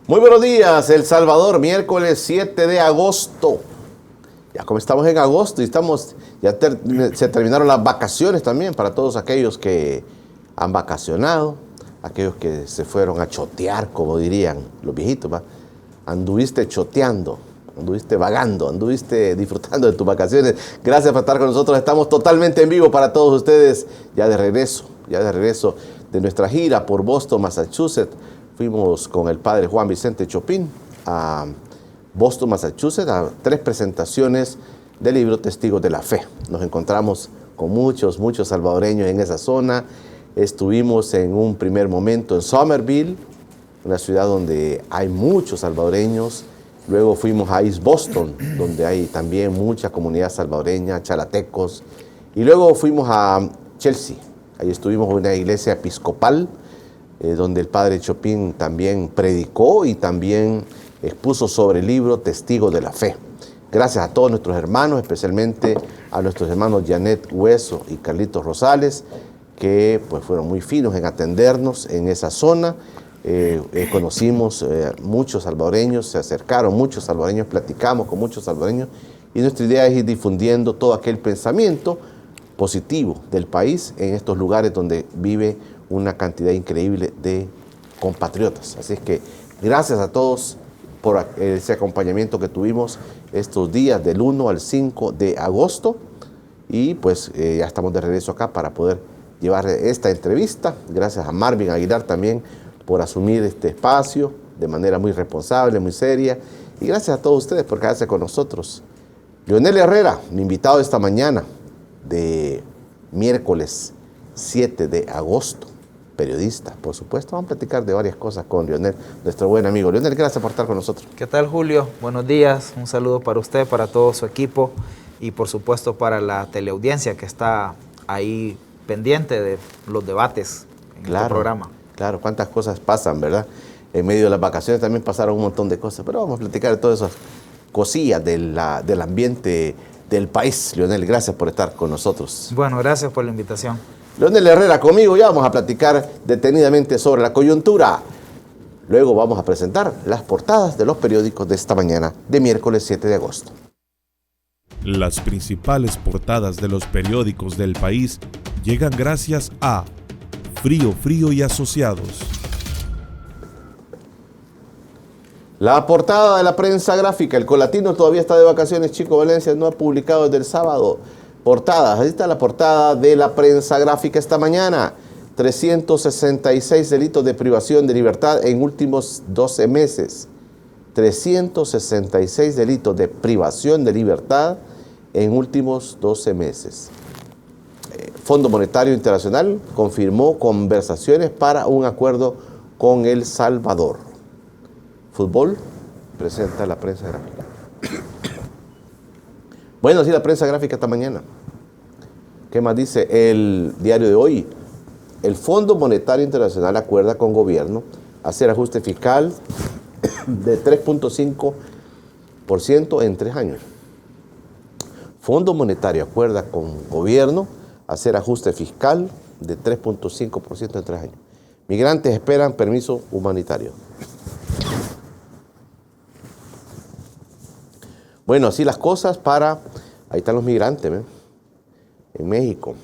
Muy buenos días, El Salvador, miércoles 7 de agosto. Ya como estamos en agosto y se terminaron las vacaciones también para todos aquellos que han vacacionado, aquellos que se fueron a chotear, como dirían los viejitos, ¿va? Anduviste choteando, anduviste vagando, anduviste disfrutando de tus vacaciones. Gracias por estar con nosotros, estamos totalmente en vivo para todos ustedes, ya de regreso de nuestra gira por Boston, Massachusetts. Fuimos con el padre Juan Vicente Chopin a Boston, Massachusetts, a 3 presentaciones del libro Testigos de la Fe. Nos encontramos con muchos salvadoreños en esa zona. Estuvimos en un primer momento en Somerville, una ciudad donde hay muchos salvadoreños. Luego fuimos a East Boston, donde hay también mucha comunidad salvadoreña, chalatecos. Y luego fuimos a Chelsea. Ahí estuvimos en una iglesia episcopal, donde el padre Chopin también predicó y también expuso sobre el libro Testigos de la Fe. Gracias a todos nuestros hermanos, especialmente a nuestros hermanos Janet Hueso y Carlitos Rosales, que pues fueron muy finos en atendernos en esa zona. Conocimos muchos salvadoreños, se acercaron muchos salvadoreños, platicamos con muchos salvadoreños y nuestra idea es ir difundiendo todo aquel pensamiento positivo del país en estos lugares donde vive una cantidad increíble de compatriotas. Así es que gracias a todos por ese acompañamiento que tuvimos estos días del 1 al 5 de agosto y pues ya estamos de regreso acá para poder llevar esta entrevista. Gracias a Marvin Aguilar también por asumir este espacio de manera muy responsable, muy seria, y gracias a todos ustedes por quedarse con nosotros. Leonel Herrera, mi invitado esta mañana de miércoles 7 de agosto, periodista, por supuesto. Vamos a platicar de varias cosas con Leonel, nuestro buen amigo. Leonel, gracias por estar con nosotros. ¿Qué tal, Julio? Buenos días, un saludo para usted, para todo su equipo y por supuesto para la teleaudiencia que está ahí pendiente de los debates en el programa. Claro, cuántas cosas pasan, ¿verdad? En medio de las vacaciones también pasaron un montón de cosas, pero vamos a platicar de todas esas cosillas del ambiente del país. Leonel, gracias por estar con nosotros. Bueno, gracias por la invitación. Leonel Herrera conmigo, ya vamos a platicar detenidamente sobre la coyuntura. Luego vamos a presentar las portadas de los periódicos de esta mañana de miércoles 7 de agosto. Las principales portadas de los periódicos del país llegan gracias a Frío y Asociados. La portada de la prensa gráfica. El Colatino todavía está de vacaciones. Chico Valencia no ha publicado desde el sábado. Portadas. Ahí está la portada de la prensa gráfica esta mañana. 366 delitos de privación de libertad en últimos 12 meses. 366 delitos de privación de libertad en últimos 12 meses. Fondo Monetario Internacional confirmó conversaciones para un acuerdo con El Salvador. Fútbol presenta la prensa gráfica. Bueno, así la prensa gráfica esta mañana. ¿Qué más dice el diario de hoy? El Fondo Monetario Internacional acuerda con gobierno hacer ajuste fiscal de 3.5% en 3 años. Fondo Monetario acuerda con gobierno hacer ajuste fiscal de 3.5% en 3 años. Migrantes esperan permiso humanitario. Bueno, así las cosas para... Ahí están los migrantes, ¿eh? En México.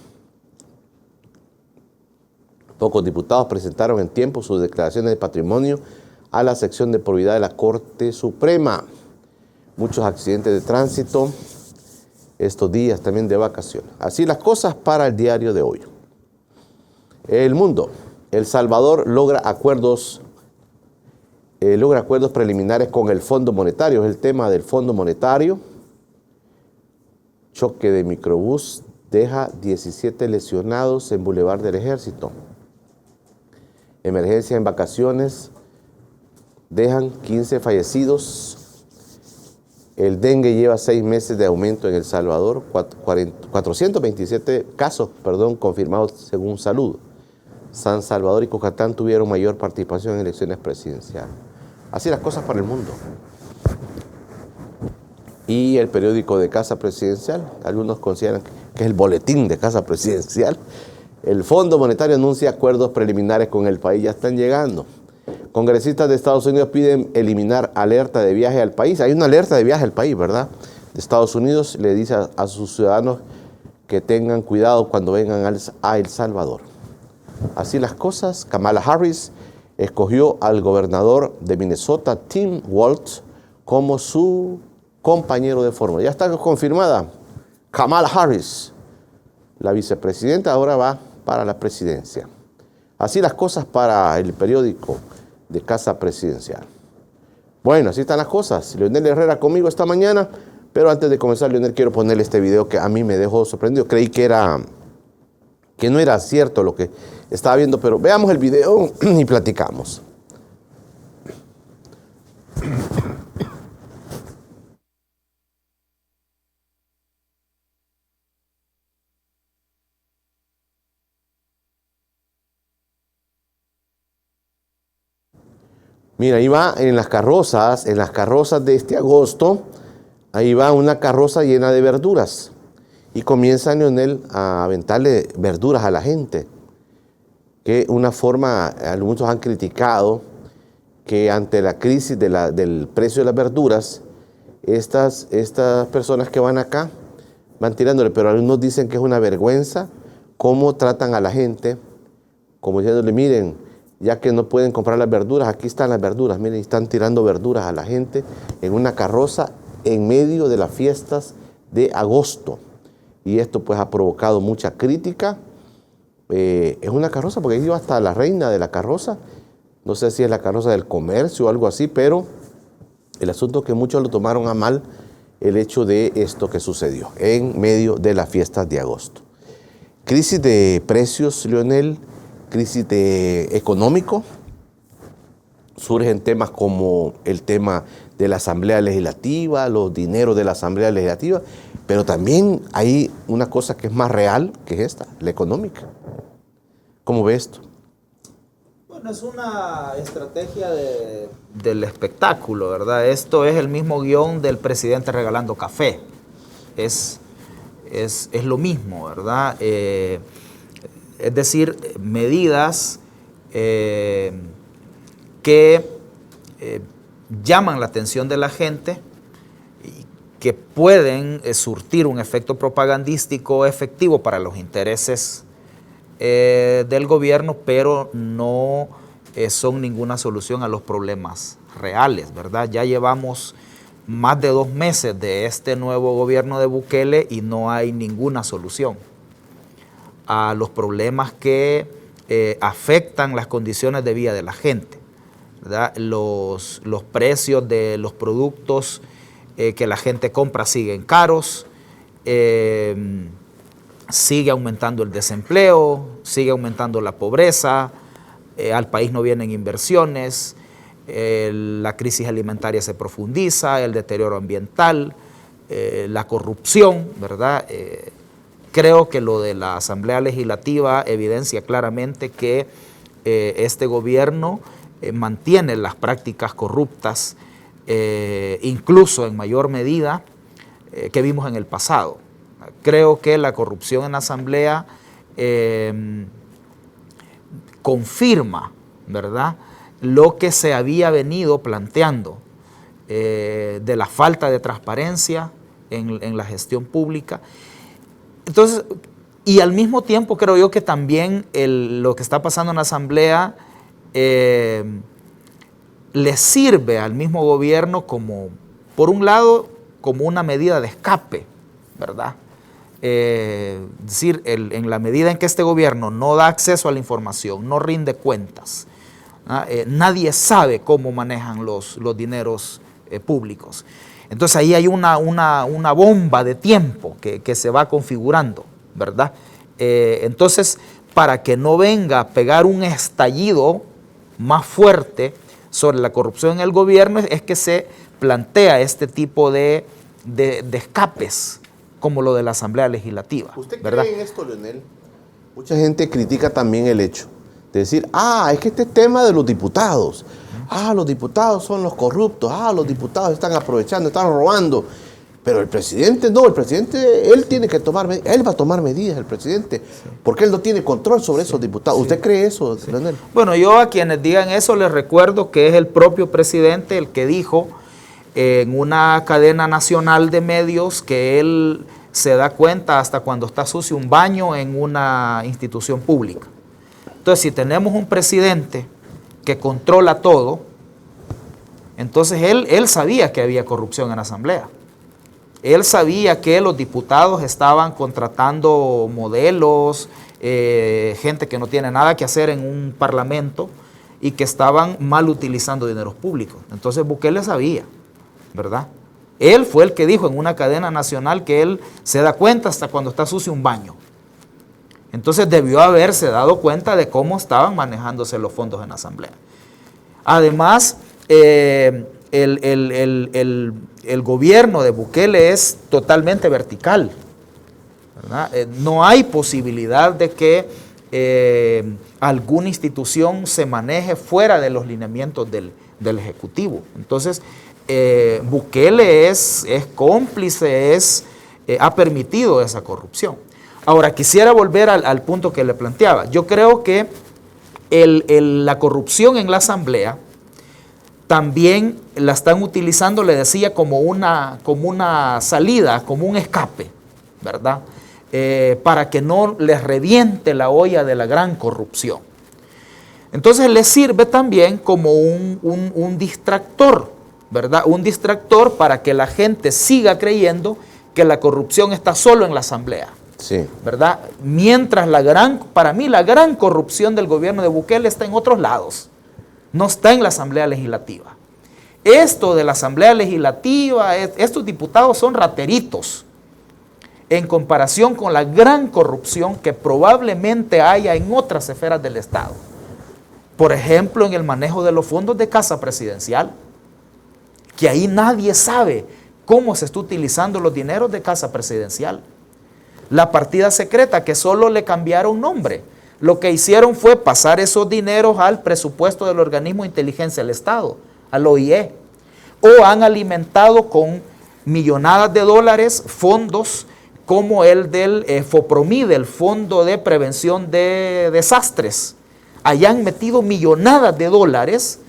Pocos diputados presentaron en tiempo sus declaraciones de patrimonio a la sección de probidad de la Corte Suprema. Muchos accidentes de tránsito estos días también de vacaciones. Así las cosas para el diario de hoy. El Mundo. El Salvador logra acuerdos preliminares con el Fondo Monetario. Es el tema del Fondo Monetario. Choque de microbús deja 17 lesionados en Boulevard del Ejército. Emergencia en vacaciones dejan 15 fallecidos. El dengue lleva 6 meses de aumento en El Salvador, 427 casos, confirmados según Salud. San Salvador y Cocatán tuvieron mayor participación en elecciones presidenciales. Así las cosas para el mundo. Y el periódico de Casa Presidencial, algunos consideran que es el boletín de Casa Presidencial. El Fondo Monetario anuncia acuerdos preliminares con el país, ya están llegando. Congresistas de Estados Unidos piden eliminar alerta de viaje al país. Hay una alerta de viaje al país, ¿verdad? De Estados Unidos le dice a sus ciudadanos que tengan cuidado cuando vengan a El Salvador. Así las cosas, Kamala Harris escogió al gobernador de Minnesota, Tim Walz, como su compañero de fórmula. Ya está confirmada Kamala Harris, la vicepresidenta, ahora va para la presidencia. Así las cosas para el periódico de Casa Presidencial. Bueno, así están las cosas. Leonel Herrera conmigo esta mañana, pero antes de comenzar, Leonel, quiero ponerle este video que a mí me dejó sorprendido. Creí que no era cierto lo que estaba viendo, pero veamos el video y platicamos. Mira, ahí va en las carrozas de este agosto, ahí va una carroza llena de verduras. Y comienza Leonel a aventarle verduras a la gente. Que una forma, muchos han criticado que ante la crisis del precio de las verduras, estas personas que van acá van tirándole, pero algunos dicen que es una vergüenza cómo tratan a la gente, como diciéndole, miren, ya que no pueden comprar las verduras, aquí están las verduras, miren, están tirando verduras a la gente en una carroza en medio de las fiestas de agosto. Y esto pues ha provocado mucha crítica. Es una carroza, porque ahí iba hasta la reina de la carroza, no sé si es la carroza del comercio o algo así, pero el asunto es que muchos lo tomaron a mal el hecho de esto que sucedió en medio de las fiestas de agosto. Crisis de precios, Leonel, crisis económico, surgen temas como el tema de la Asamblea Legislativa, los dineros de la Asamblea Legislativa, pero también hay una cosa que es más real que esta, la económica. ¿Cómo ves esto? Bueno, es una estrategia del espectáculo, ¿verdad? Esto es el mismo guión del presidente regalando café. Es lo mismo, ¿verdad? Es decir, medidas que llaman la atención de la gente y que pueden surtir un efecto propagandístico efectivo para los intereses del gobierno, pero no son ninguna solución a los problemas reales, ¿verdad? Ya llevamos más de 2 meses de este nuevo gobierno de Bukele y no hay ninguna solución a los problemas que afectan las condiciones de vida de la gente, ¿verdad? Los precios de los productos que la gente compra siguen caros, sigue aumentando el desempleo, sigue aumentando la pobreza, al país no vienen inversiones, la crisis alimentaria se profundiza, el deterioro ambiental, la corrupción, ¿verdad? Creo que lo de la Asamblea Legislativa evidencia claramente que este gobierno mantiene las prácticas corruptas, incluso en mayor medida que vimos en el pasado. Creo que la corrupción en la Asamblea confirma, ¿verdad?, lo que se había venido planteando de la falta de transparencia en la gestión pública. Entonces, y al mismo tiempo creo yo que también lo que está pasando en la Asamblea le sirve al mismo gobierno como, por un lado, como una medida de escape, ¿verdad? Es decir, en la medida en que este gobierno no da acceso a la información, no rinde cuentas, nadie sabe cómo manejan los dineros públicos. Entonces ahí hay una bomba de tiempo que se va configurando, ¿verdad? Entonces, para que no venga a pegar un estallido más fuerte sobre la corrupción en el gobierno, es que se plantea este tipo de escapes, como lo de la Asamblea Legislativa. ¿Usted ¿verdad? cree en esto, Leonel? Mucha gente critica también el hecho de decir, es que este tema de los diputados, los diputados son los corruptos, los diputados están aprovechando, están robando. Pero el presidente no, el presidente, él tiene que tomar, él va a tomar medidas, el presidente, porque él no tiene control sobre esos diputados. ¿Usted cree eso, Leonel? Bueno, yo a quienes digan eso les recuerdo que es el propio presidente el que dijo en una cadena nacional de medios que él se da cuenta hasta cuando está sucio un baño en una institución pública. Entonces, si tenemos un presidente que controla todo, entonces él sabía que había corrupción en la Asamblea. Él sabía que los diputados estaban contratando modelos, gente que no tiene nada que hacer en un parlamento y que estaban mal utilizando dineros públicos. Entonces Bukele sabía, ¿verdad? Él fue el que dijo en una cadena nacional que él se da cuenta hasta cuando está sucio un baño. Entonces debió haberse dado cuenta de cómo estaban manejándose los fondos en la Asamblea. Además, el gobierno de Bukele es totalmente vertical, ¿verdad? No hay posibilidad de que alguna institución se maneje fuera de los lineamientos del Ejecutivo. Entonces, Bukele es cómplice, ha permitido esa corrupción. Ahora, quisiera volver al punto que le planteaba. Yo creo que la corrupción en la Asamblea también la están utilizando, le decía, como una salida, como un escape, ¿verdad? Para que no les reviente la olla de la gran corrupción. Entonces les sirve también como un distractor, ¿verdad? Un distractor para que la gente siga creyendo que la corrupción está solo en la Asamblea. Sí. ¿Verdad? Mientras para mí la gran corrupción del gobierno de Bukele está en otros lados. No está en la Asamblea Legislativa. Esto de la Asamblea Legislativa, estos diputados son rateritos en comparación con la gran corrupción que probablemente haya en otras esferas del Estado. Por ejemplo, en el manejo de los fondos de Casa Presidencial, que ahí nadie sabe cómo se está utilizando los dineros de Casa Presidencial. La partida secreta, que solo le cambiaron nombre. Lo que hicieron fue pasar esos dineros al presupuesto del organismo de inteligencia del Estado, al OIE. O han alimentado con millonadas de dólares fondos como el del FOPROMID, el Fondo de Prevención de Desastres. Allá han metido millonadas de dólares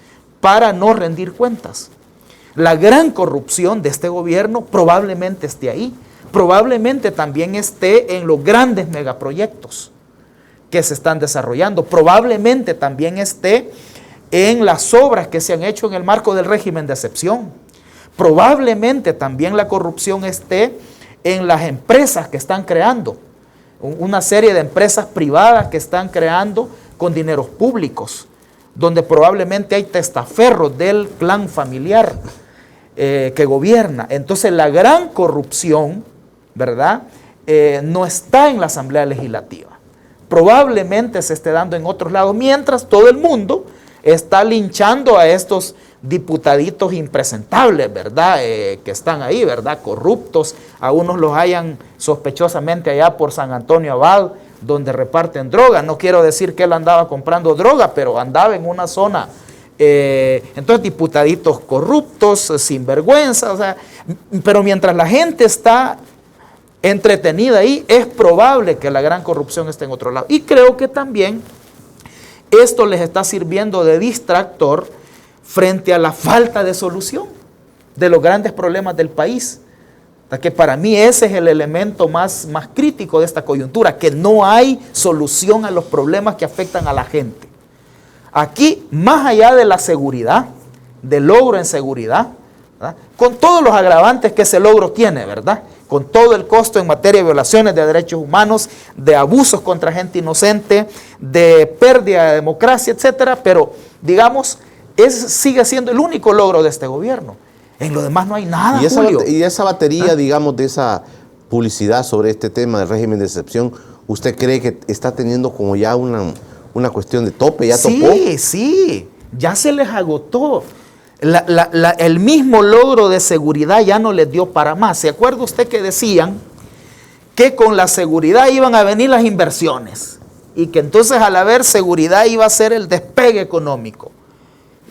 para no rendir cuentas. La gran corrupción de este gobierno probablemente esté ahí. Probablemente también esté en los grandes megaproyectos que se están desarrollando. Probablemente también esté en las obras que se han hecho en el marco del régimen de excepción. Probablemente también la corrupción esté en las empresas que están creando. Una serie de empresas privadas que están creando con dineros públicos, donde probablemente hay testaferros del clan familiar que gobierna. Entonces la gran corrupción, ¿verdad? No está en la Asamblea Legislativa. Probablemente se esté dando en otros lados, mientras todo el mundo está linchando a estos diputaditos impresentables, ¿verdad? Que están ahí, ¿verdad? Corruptos. A unos los hayan sospechosamente allá por San Antonio Abad, donde reparten droga. No quiero decir que él andaba comprando droga, pero andaba en una zona. Entonces, diputaditos corruptos, sinvergüenza, o sea, pero mientras la gente está entretenida ahí, es probable que la gran corrupción esté en otro lado. Y creo que también esto les está sirviendo de distractor frente a la falta de solución de los grandes problemas del país. Que para mí ese es el elemento más crítico de esta coyuntura, que no hay solución a los problemas que afectan a la gente. Aquí, más allá de la seguridad, del logro en seguridad, ¿verdad? Con todos los agravantes que ese logro tiene, ¿verdad? Con todo el costo en materia de violaciones de derechos humanos, de abusos contra gente inocente, de pérdida de democracia, etcétera, pero digamos, sigue siendo el único logro de este gobierno. En lo demás no hay nada, Julio. Y esa batería, digamos, de esa publicidad sobre este tema del régimen de excepción, ¿usted cree que está teniendo como ya una cuestión de tope? ¿Ya topó? Sí, ya se les agotó. El mismo logro de seguridad ya no les dio para más. ¿Se acuerda usted que decían que con la seguridad iban a venir las inversiones? Y que entonces al haber seguridad iba a ser el despegue económico.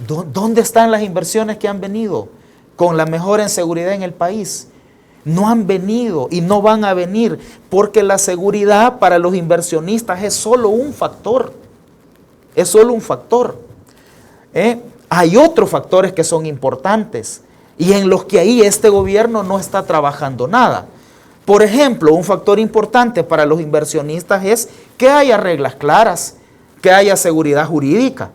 ¿Dónde están las inversiones que han venido con la mejora en seguridad en el país? No han venido y no van a venir porque la seguridad para los inversionistas es solo un factor. Es solo un factor. Hay otros factores que son importantes y en los que ahí este gobierno no está trabajando nada. Por ejemplo, un factor importante para los inversionistas es que haya reglas claras, que haya seguridad jurídica.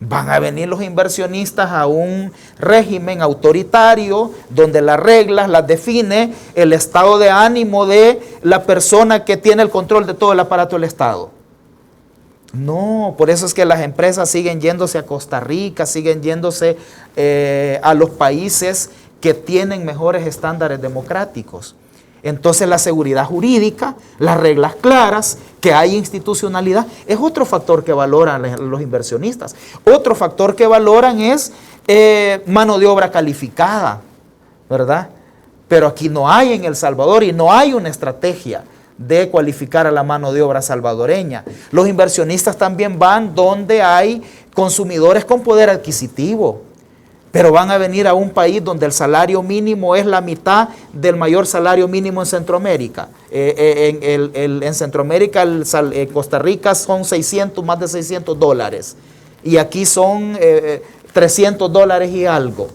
Van a venir los inversionistas a un régimen autoritario donde las reglas las define el estado de ánimo de la persona que tiene el control de todo el aparato del Estado. No, por eso es que las empresas siguen yéndose a Costa Rica, siguen yéndose a los países que tienen mejores estándares democráticos. Entonces la seguridad jurídica, las reglas claras, que hay institucionalidad, es otro factor que valoran los inversionistas. Otro factor que valoran es mano de obra calificada, ¿verdad? Pero aquí no hay en El Salvador y no hay una estrategia de cualificar a la mano de obra salvadoreña. Los inversionistas también van donde hay consumidores con poder adquisitivo. Pero van a venir a un país donde el salario mínimo es la mitad del mayor salario mínimo en Centroamérica. En Centroamérica, en Costa Rica son más de $600. Y aquí son $300 y algo.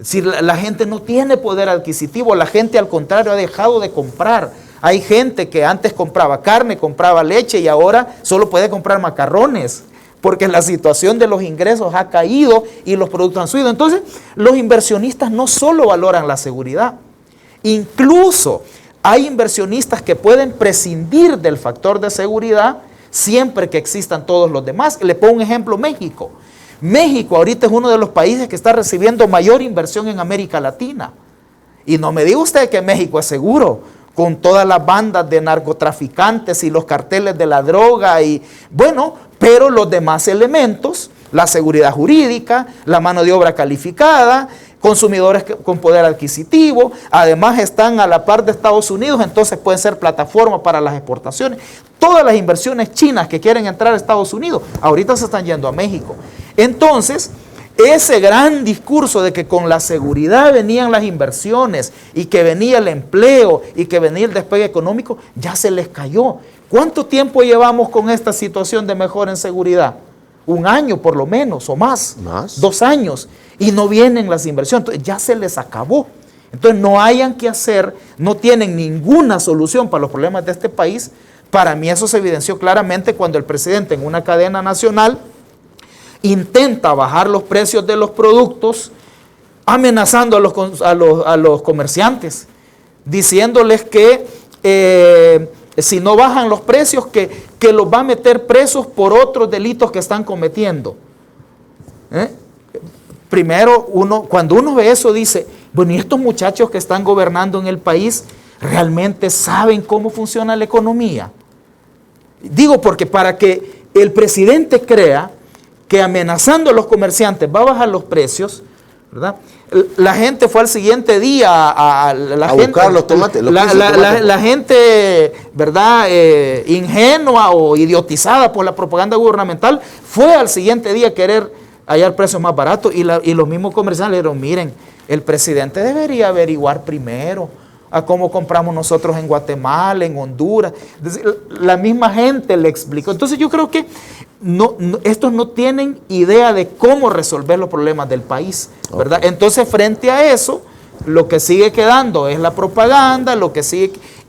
Si la gente no tiene poder adquisitivo, la gente al contrario ha dejado de comprar. Hay gente que antes compraba carne, compraba leche y ahora solo puede comprar macarrones, porque la situación de los ingresos ha caído y los productos han subido. Entonces, los inversionistas no solo valoran la seguridad, incluso hay inversionistas que pueden prescindir del factor de seguridad siempre que existan todos los demás. Le pongo un ejemplo, México. México ahorita es uno de los países que está recibiendo mayor inversión en América Latina. Y no me diga usted que México es seguro, con todas las bandas de narcotraficantes y los carteles de la droga y bueno, pero los demás elementos, la seguridad jurídica, la mano de obra calificada, consumidores con poder adquisitivo, además están a la par de Estados Unidos, entonces pueden ser plataforma para las exportaciones. Todas las inversiones chinas que quieren entrar a Estados Unidos, ahorita se están yendo a México. Entonces, ese gran discurso de que con la seguridad venían las inversiones y que venía el empleo y que venía el despegue económico, ya se les cayó. ¿Cuánto tiempo llevamos con esta situación de mejora en seguridad? 1 año por lo menos o más. 2 años. Y no vienen las inversiones. Entonces ya se les acabó. Entonces no hayan que hacer, no tienen ninguna solución para los problemas de este país. Para mí eso se evidenció claramente cuando el presidente en una cadena nacional intenta bajar los precios de los productos amenazando a los comerciantes, diciéndoles que si no bajan los precios que los va a meter presos por otros delitos que están cometiendo. Primero, cuando uno ve eso dice, bueno, ¿y estos muchachos que están gobernando en el país realmente saben cómo funciona la economía? Digo porque para que el presidente crea que amenazando a los comerciantes va a bajar los precios, ¿verdad? La gente fue al siguiente día a buscar los tomates. La gente, ¿verdad? Ingenua o idiotizada por la propaganda gubernamental, fue al siguiente día a querer hallar precios más baratos y los mismos comerciantes le dijeron, miren, el presidente debería averiguar primero a cómo compramos nosotros en Guatemala, en Honduras. La misma gente le explicó. Entonces yo creo que estos no tienen idea de cómo resolver los problemas del país, ¿verdad? Okay. Entonces frente a eso, lo que sigue quedando es la propaganda,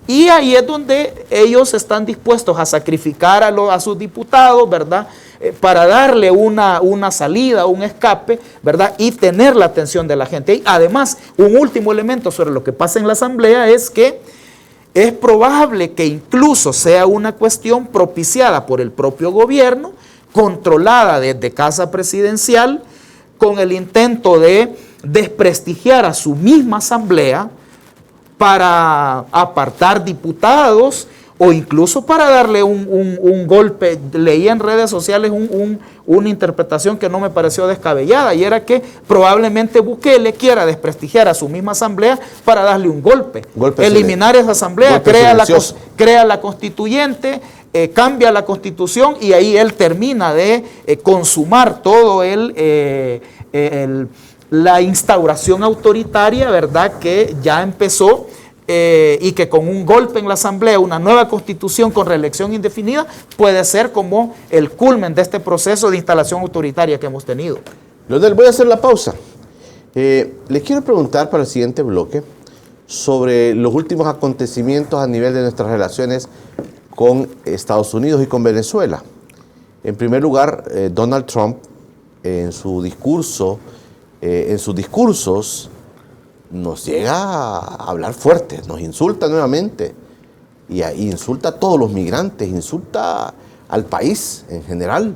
y ahí es donde ellos están dispuestos a sacrificar a sus diputados, ¿verdad? Para darle una salida, un escape, ¿verdad? Y tener la atención de la gente. Y además, un último elemento sobre lo que pasa en la Asamblea es que es probable que incluso sea una cuestión propiciada por el propio gobierno, controlada desde Casa Presidencial, con el intento de desprestigiar a su misma Asamblea para apartar diputados o incluso para darle un golpe. Leí en redes sociales una interpretación que no me pareció descabellada, y era que probablemente Bukele quiera desprestigiar a su misma asamblea para darle un golpe eliminar esa asamblea, crea la constituyente, cambia la constitución, y ahí él termina de consumar todo la instauración autoritaria, ¿verdad?, que ya empezó y que con un golpe en la Asamblea, una nueva constitución con reelección indefinida, puede ser como el culmen de este proceso de instalación autoritaria que hemos tenido. Leonel, voy a hacer la pausa. Le quiero preguntar para el siguiente bloque sobre los últimos acontecimientos a nivel de nuestras relaciones con Estados Unidos y con Venezuela. En primer lugar, Donald Trump, en sus discursos, nos llega a hablar fuerte, nos insulta nuevamente, y insulta a todos los migrantes, insulta al país en general.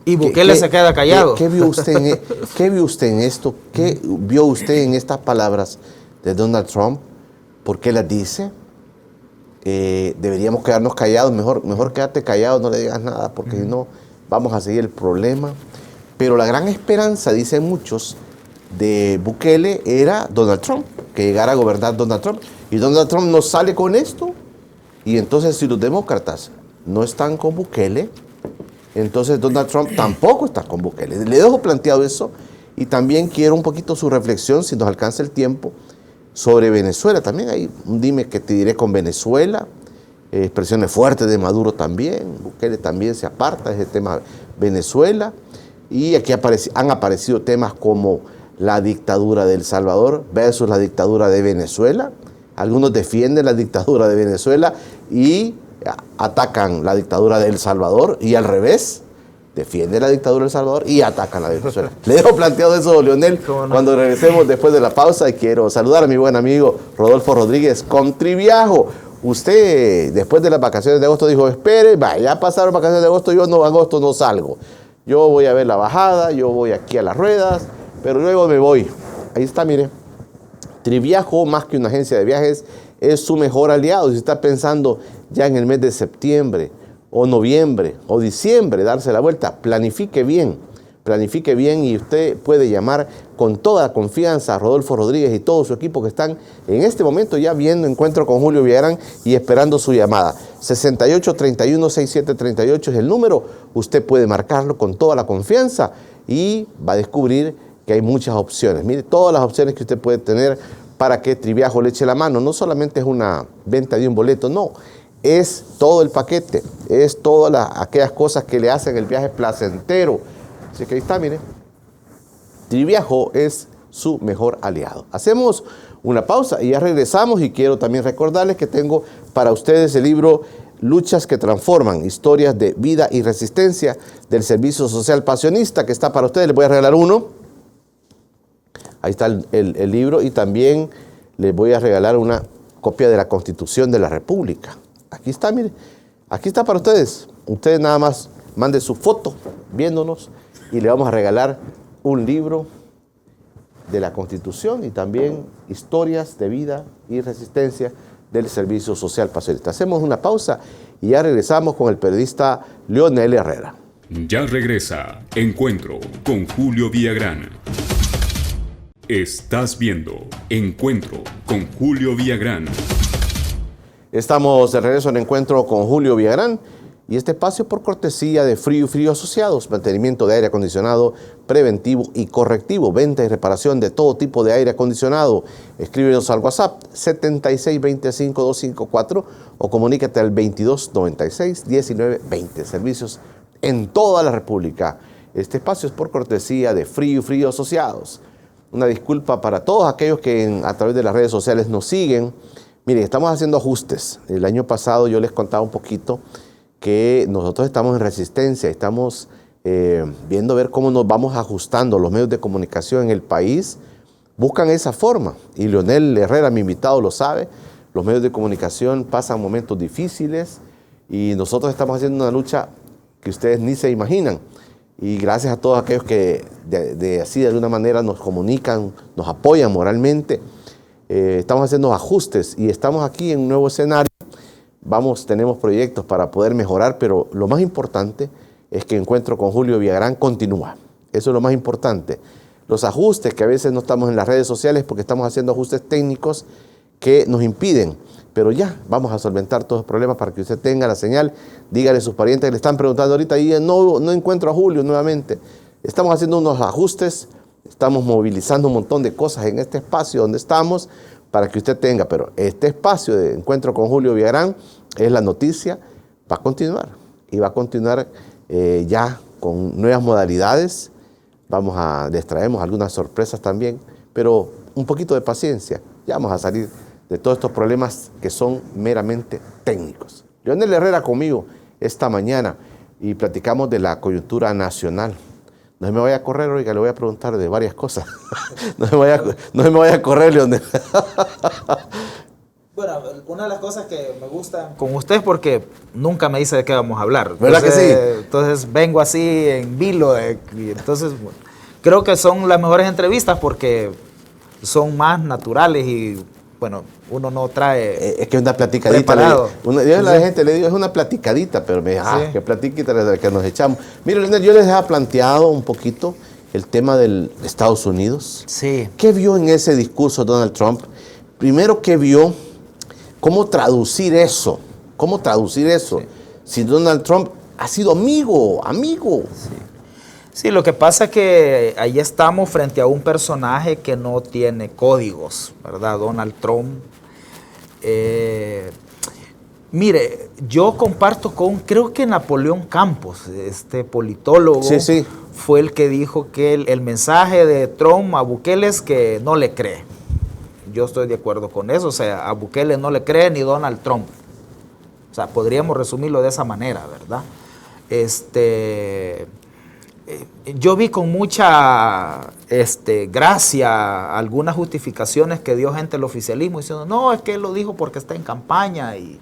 Y Bukele se queda callado. ¿Qué vio usted en esto? ¿Qué vio usted en estas palabras de Donald Trump? ¿Por qué las dice? Deberíamos quedarnos callados, mejor quédate callado, no le digas nada, porque si no vamos a seguir el problema. Pero la gran esperanza, dicen muchos, de Bukele era Donald Trump, que llegara a gobernar Donald Trump. Y Donald Trump no sale con esto. Y entonces si los demócratas no están con Bukele, entonces Donald Trump tampoco está con Bukele. Le dejo planteado eso y también quiero un poquito su reflexión, si nos alcanza el tiempo, sobre Venezuela. También hay un dime que te diré con Venezuela, expresiones fuertes de Maduro también, Bukele también se aparta de ese tema Venezuela. Y aquí han aparecido temas como la dictadura de El Salvador versus la dictadura de Venezuela. Algunos defienden la dictadura de Venezuela y atacan la dictadura de El Salvador, y al revés, defienden la dictadura de El Salvador y atacan la de Venezuela. Le dejo planteado eso, Leonel, cuando regresemos después de la pausa, y quiero saludar a mi buen amigo Rodolfo Rodríguez con Triviajo. Usted, después de las vacaciones de agosto, dijo, espere, ya pasaron vacaciones de agosto, yo no, agosto no salgo. Yo voy a ver la bajada, yo voy aquí a las ruedas, pero luego me voy. Ahí está, mire. Triviajo, más que una agencia de viajes, es su mejor aliado. Si está pensando ya en el mes de septiembre, o noviembre, o diciembre, darse la vuelta, planifique bien, y usted puede llamar con toda la confianza a Rodolfo Rodríguez y todo su equipo que están en este momento ya viendo Encuentro con Julio Villagrán y esperando su llamada. 6831-6738 es el número, usted puede marcarlo con toda la confianza y va a descubrir que hay muchas opciones. Mire, todas las opciones que usted puede tener para que Triviajo le eche la mano. No solamente es una venta de un boleto, no. Es todo el paquete, es todas aquellas cosas que le hacen el viaje placentero. Así que ahí está, mire. Triviajo es su mejor aliado. Hacemos una pausa y ya regresamos, y quiero también recordarles que tengo para ustedes el libro Luchas que Transforman, Historias de Vida y Resistencia del Servicio Social Pasionista, que está para ustedes. Les voy a regalar uno. Ahí está el libro, y también les voy a regalar una copia de la Constitución de la República. Aquí está, mire, aquí está para ustedes. Ustedes nada más manden su foto viéndonos y le vamos a regalar un libro de la Constitución y también Historias de Vida y Resistencia del Servicio Social Pasionista. Hacemos una pausa y ya regresamos con el periodista Leonel Herrera. Ya regresa Encuentro con Julio Villagrán. Estás viendo Encuentro con Julio Villagrán. Estamos de regreso en Encuentro con Julio Villagrán, y este espacio por cortesía de Frío y Frío Asociados, mantenimiento de aire acondicionado preventivo y correctivo, venta y reparación de todo tipo de aire acondicionado. Escríbenos al WhatsApp 7625-254 o comunícate al 2296-1920. Servicios en toda la República. Este espacio es por cortesía de Frío y Frío Asociados. Una disculpa para todos aquellos que a través de las redes sociales nos siguen. Miren, estamos haciendo ajustes. El año pasado yo les contaba un poquito que nosotros estamos en resistencia, estamos viendo a ver cómo nos vamos ajustando. Los medios de comunicación en el país buscan esa forma, y Leonel Herrera, mi invitado, lo sabe. Los medios de comunicación pasan momentos difíciles y nosotros estamos haciendo una lucha que ustedes ni se imaginan. Y gracias a todos aquellos que así de alguna manera nos comunican, nos apoyan moralmente. Estamos haciendo ajustes y estamos aquí en un nuevo escenario. Tenemos proyectos para poder mejorar, pero lo más importante es que Encuentro con Julio Villagrán continúa. Eso es lo más importante. Los ajustes que a veces no estamos en las redes sociales porque estamos haciendo ajustes técnicos que nos impiden. Pero ya vamos a solventar todos los problemas para que usted tenga la señal. Dígale a sus parientes que le están preguntando ahorita y no encuentro a Julio nuevamente. Estamos haciendo unos ajustes, estamos movilizando un montón de cosas en este espacio donde estamos para que usted tenga, pero este espacio de encuentro con Julio Villagrán es la noticia, va a continuar y va a continuar ya con nuevas modalidades. Les traemos algunas sorpresas también, pero un poquito de paciencia, ya vamos a salir de todos estos problemas que son meramente técnicos. Leonel Herrera conmigo esta mañana y platicamos de la coyuntura nacional. No se me vaya a correr, oiga, le voy a preguntar de varias cosas. No se me vaya a correr, Leonel. Bueno, una de las cosas que me gusta con usted es porque nunca me dice de qué vamos a hablar. ¿Verdad que sí? Entonces vengo así en vilo. Y entonces creo que son las mejores entrevistas porque son más naturales y bueno, uno no trae. Es que es una platicadita. Yo a la gente le digo, es una platicadita, pero me dice, Sí. qué platiquita de la que nos echamos. Mire, Leonel, yo les he planteado un poquito el tema de Estados Unidos. Sí. ¿Qué vio en ese discurso Donald Trump? Primero, ¿qué vio? ¿Cómo traducir eso? ¿Cómo traducir eso? Sí. Si Donald Trump ha sido amigo. Sí, lo que pasa es que ahí estamos frente a un personaje que no tiene códigos, ¿verdad? Donald Trump. Mire, yo comparto creo que Napoleón Campos, este politólogo, Sí. fue el que dijo que el mensaje de Trump a Bukele es que no le cree. Yo estoy de acuerdo con eso, o sea, a Bukele no le cree ni Donald Trump. O sea, podríamos resumirlo de esa manera, ¿verdad? Yo vi con mucha gracia algunas justificaciones que dio gente del oficialismo diciendo, no, es que él lo dijo porque está en campaña. Y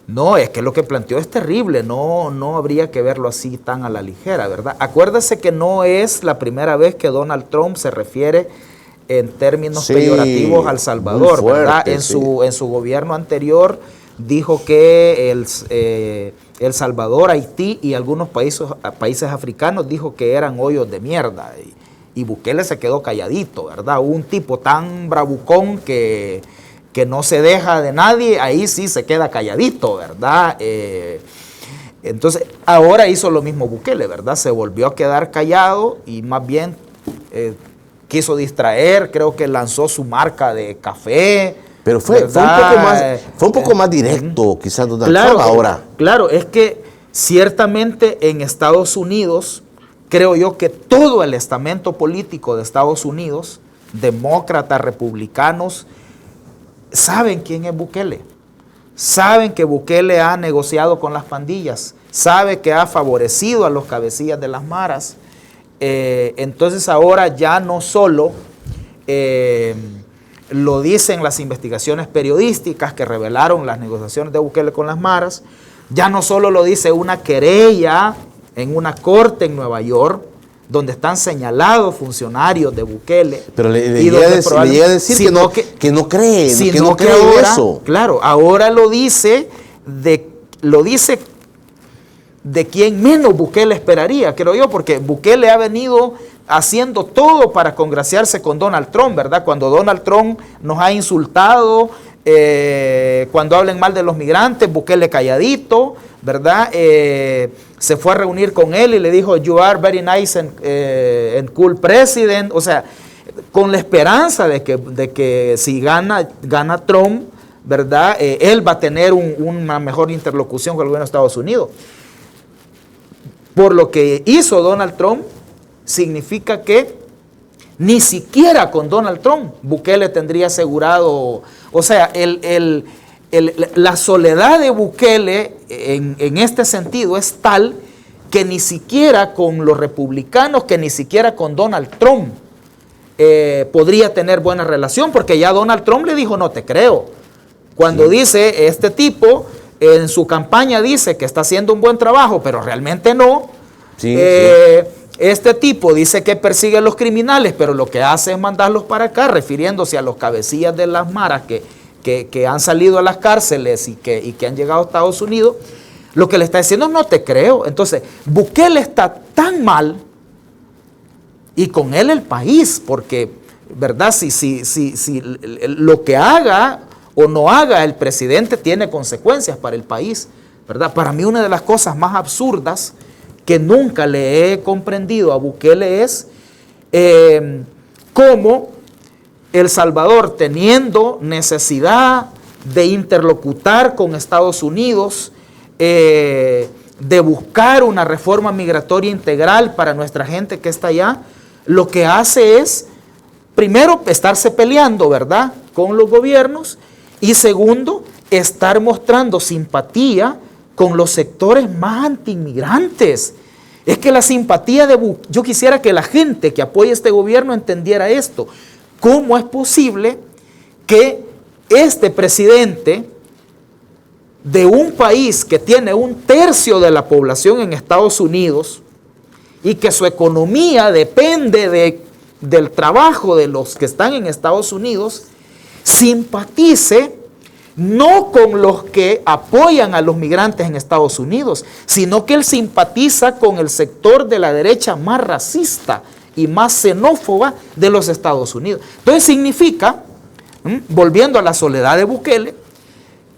no, es que lo que planteó es terrible, no habría que verlo así tan a la ligera, ¿verdad? Acuérdese que no es la primera vez que Donald Trump se refiere en términos peyorativos a El Salvador, fuerte, ¿verdad? En su gobierno anterior dijo que El Salvador, Haití y algunos países africanos dijo que eran hoyos de mierda. Y Bukele se quedó calladito, ¿verdad? Un tipo tan bravucón que no se deja de nadie, ahí sí se queda calladito, ¿verdad? Entonces, ahora hizo lo mismo Bukele, ¿verdad? Se volvió a quedar callado y más bien quiso distraer, creo que lanzó su marca de café. Pero fue un poco más directo, quizás Donald Trump ahora. Claro, es que ciertamente en Estados Unidos, creo yo que todo el estamento político de Estados Unidos, demócratas, republicanos, saben quién es Bukele. Saben que Bukele ha negociado con las pandillas, sabe que ha favorecido a los cabecillas de las maras. Entonces ahora ya no solo lo dicen las investigaciones periodísticas que revelaron las negociaciones de Bukele con las maras, ya no solo lo dice una querella en una corte en Nueva York, donde están señalados funcionarios de Bukele. Pero le llega a decir que no cree ahora, eso. Claro, ahora lo dice de quien menos Bukele esperaría, creo yo, porque Bukele ha venido haciendo todo para congraciarse con Donald Trump, ¿verdad? Cuando Donald Trump nos ha insultado, cuando hablen mal de los migrantes, Bukele calladito, ¿verdad? Se fue a reunir con él y le dijo, you are very nice and cool president, o sea, con la esperanza de que si gana Trump, ¿verdad? Él va a tener una mejor interlocución con el gobierno de Estados Unidos. Por lo que hizo Donald Trump, significa que ni siquiera con Donald Trump Bukele tendría asegurado, o sea, la soledad de Bukele en este sentido es tal que ni siquiera con los republicanos, que ni siquiera con Donald Trump podría tener buena relación, porque ya Donald Trump le dijo, no te creo. Cuando dice, este tipo en su campaña dice que está haciendo un buen trabajo, pero realmente no. Este tipo dice que persigue a los criminales, pero lo que hace es mandarlos para acá, refiriéndose a los cabecillas de las maras que han salido a las cárceles y que han llegado a Estados Unidos. Lo que le está diciendo, no te creo. Entonces, Bukele está tan mal, y con él el país, porque, ¿verdad? Si lo que haga o no haga el presidente tiene consecuencias para el país, ¿verdad? Para mí una de las cosas más absurdas que nunca le he comprendido a Bukele es cómo El Salvador, teniendo necesidad de interlocutar con Estados Unidos, de buscar una reforma migratoria integral para nuestra gente que está allá, lo que hace es, primero, estarse peleando, ¿verdad?, con los gobiernos, y segundo, estar mostrando simpatía con los sectores más antiinmigrantes. Es que la simpatía yo quisiera que la gente que apoya este gobierno entendiera esto. ¿Cómo es posible que este presidente de un país que tiene 1/3 de la población en Estados Unidos y que su economía depende del trabajo de los que están en Estados Unidos, simpatice no con los que apoyan a los migrantes en Estados Unidos, sino que él simpatiza con el sector de la derecha más racista y más xenófoba de los Estados Unidos? Entonces significa, volviendo a la soledad de Bukele,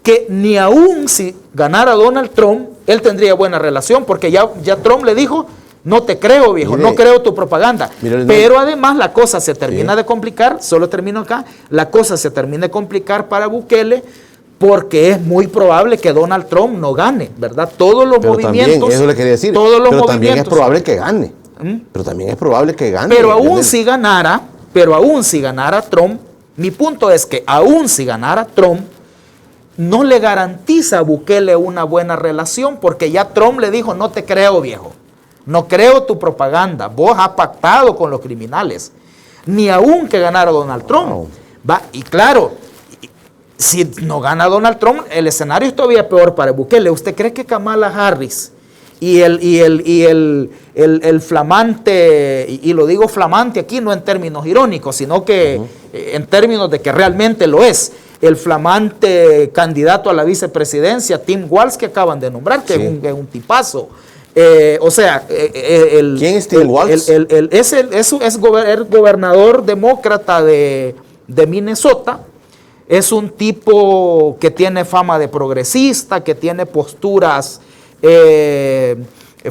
que ni aún si ganara Donald Trump, él tendría buena relación, porque ya Trump le dijo, no te creo, viejo, no creo tu propaganda. Pero además la cosa se termina de complicar, solo termino acá, la cosa se termina de complicar para Bukele, porque es muy probable que Donald Trump no gane, ¿verdad? Todos los movimientos... También, eso le quería decir, pero también es probable que gane. Pero también es probable que gane. Pero aún si ganara Trump, mi punto es que aún si ganara Trump, no le garantiza a Bukele una buena relación, porque ya Trump le dijo, no te creo, viejo, no creo tu propaganda, vos has pactado con los criminales. Ni aún que ganara Donald Trump. Va, y claro, si no gana Donald Trump, el escenario es todavía peor para Bukele. ¿Usted cree que Kamala Harris y el flamante, y lo digo flamante aquí no en términos irónicos, sino que en términos de que realmente lo es, el flamante candidato a la vicepresidencia, Tim Walz, que acaban de nombrar, que es un tipazo? ¿Quién es Tim Walz? Es gobernador demócrata de Minnesota. Es un tipo que tiene fama de progresista, que tiene posturas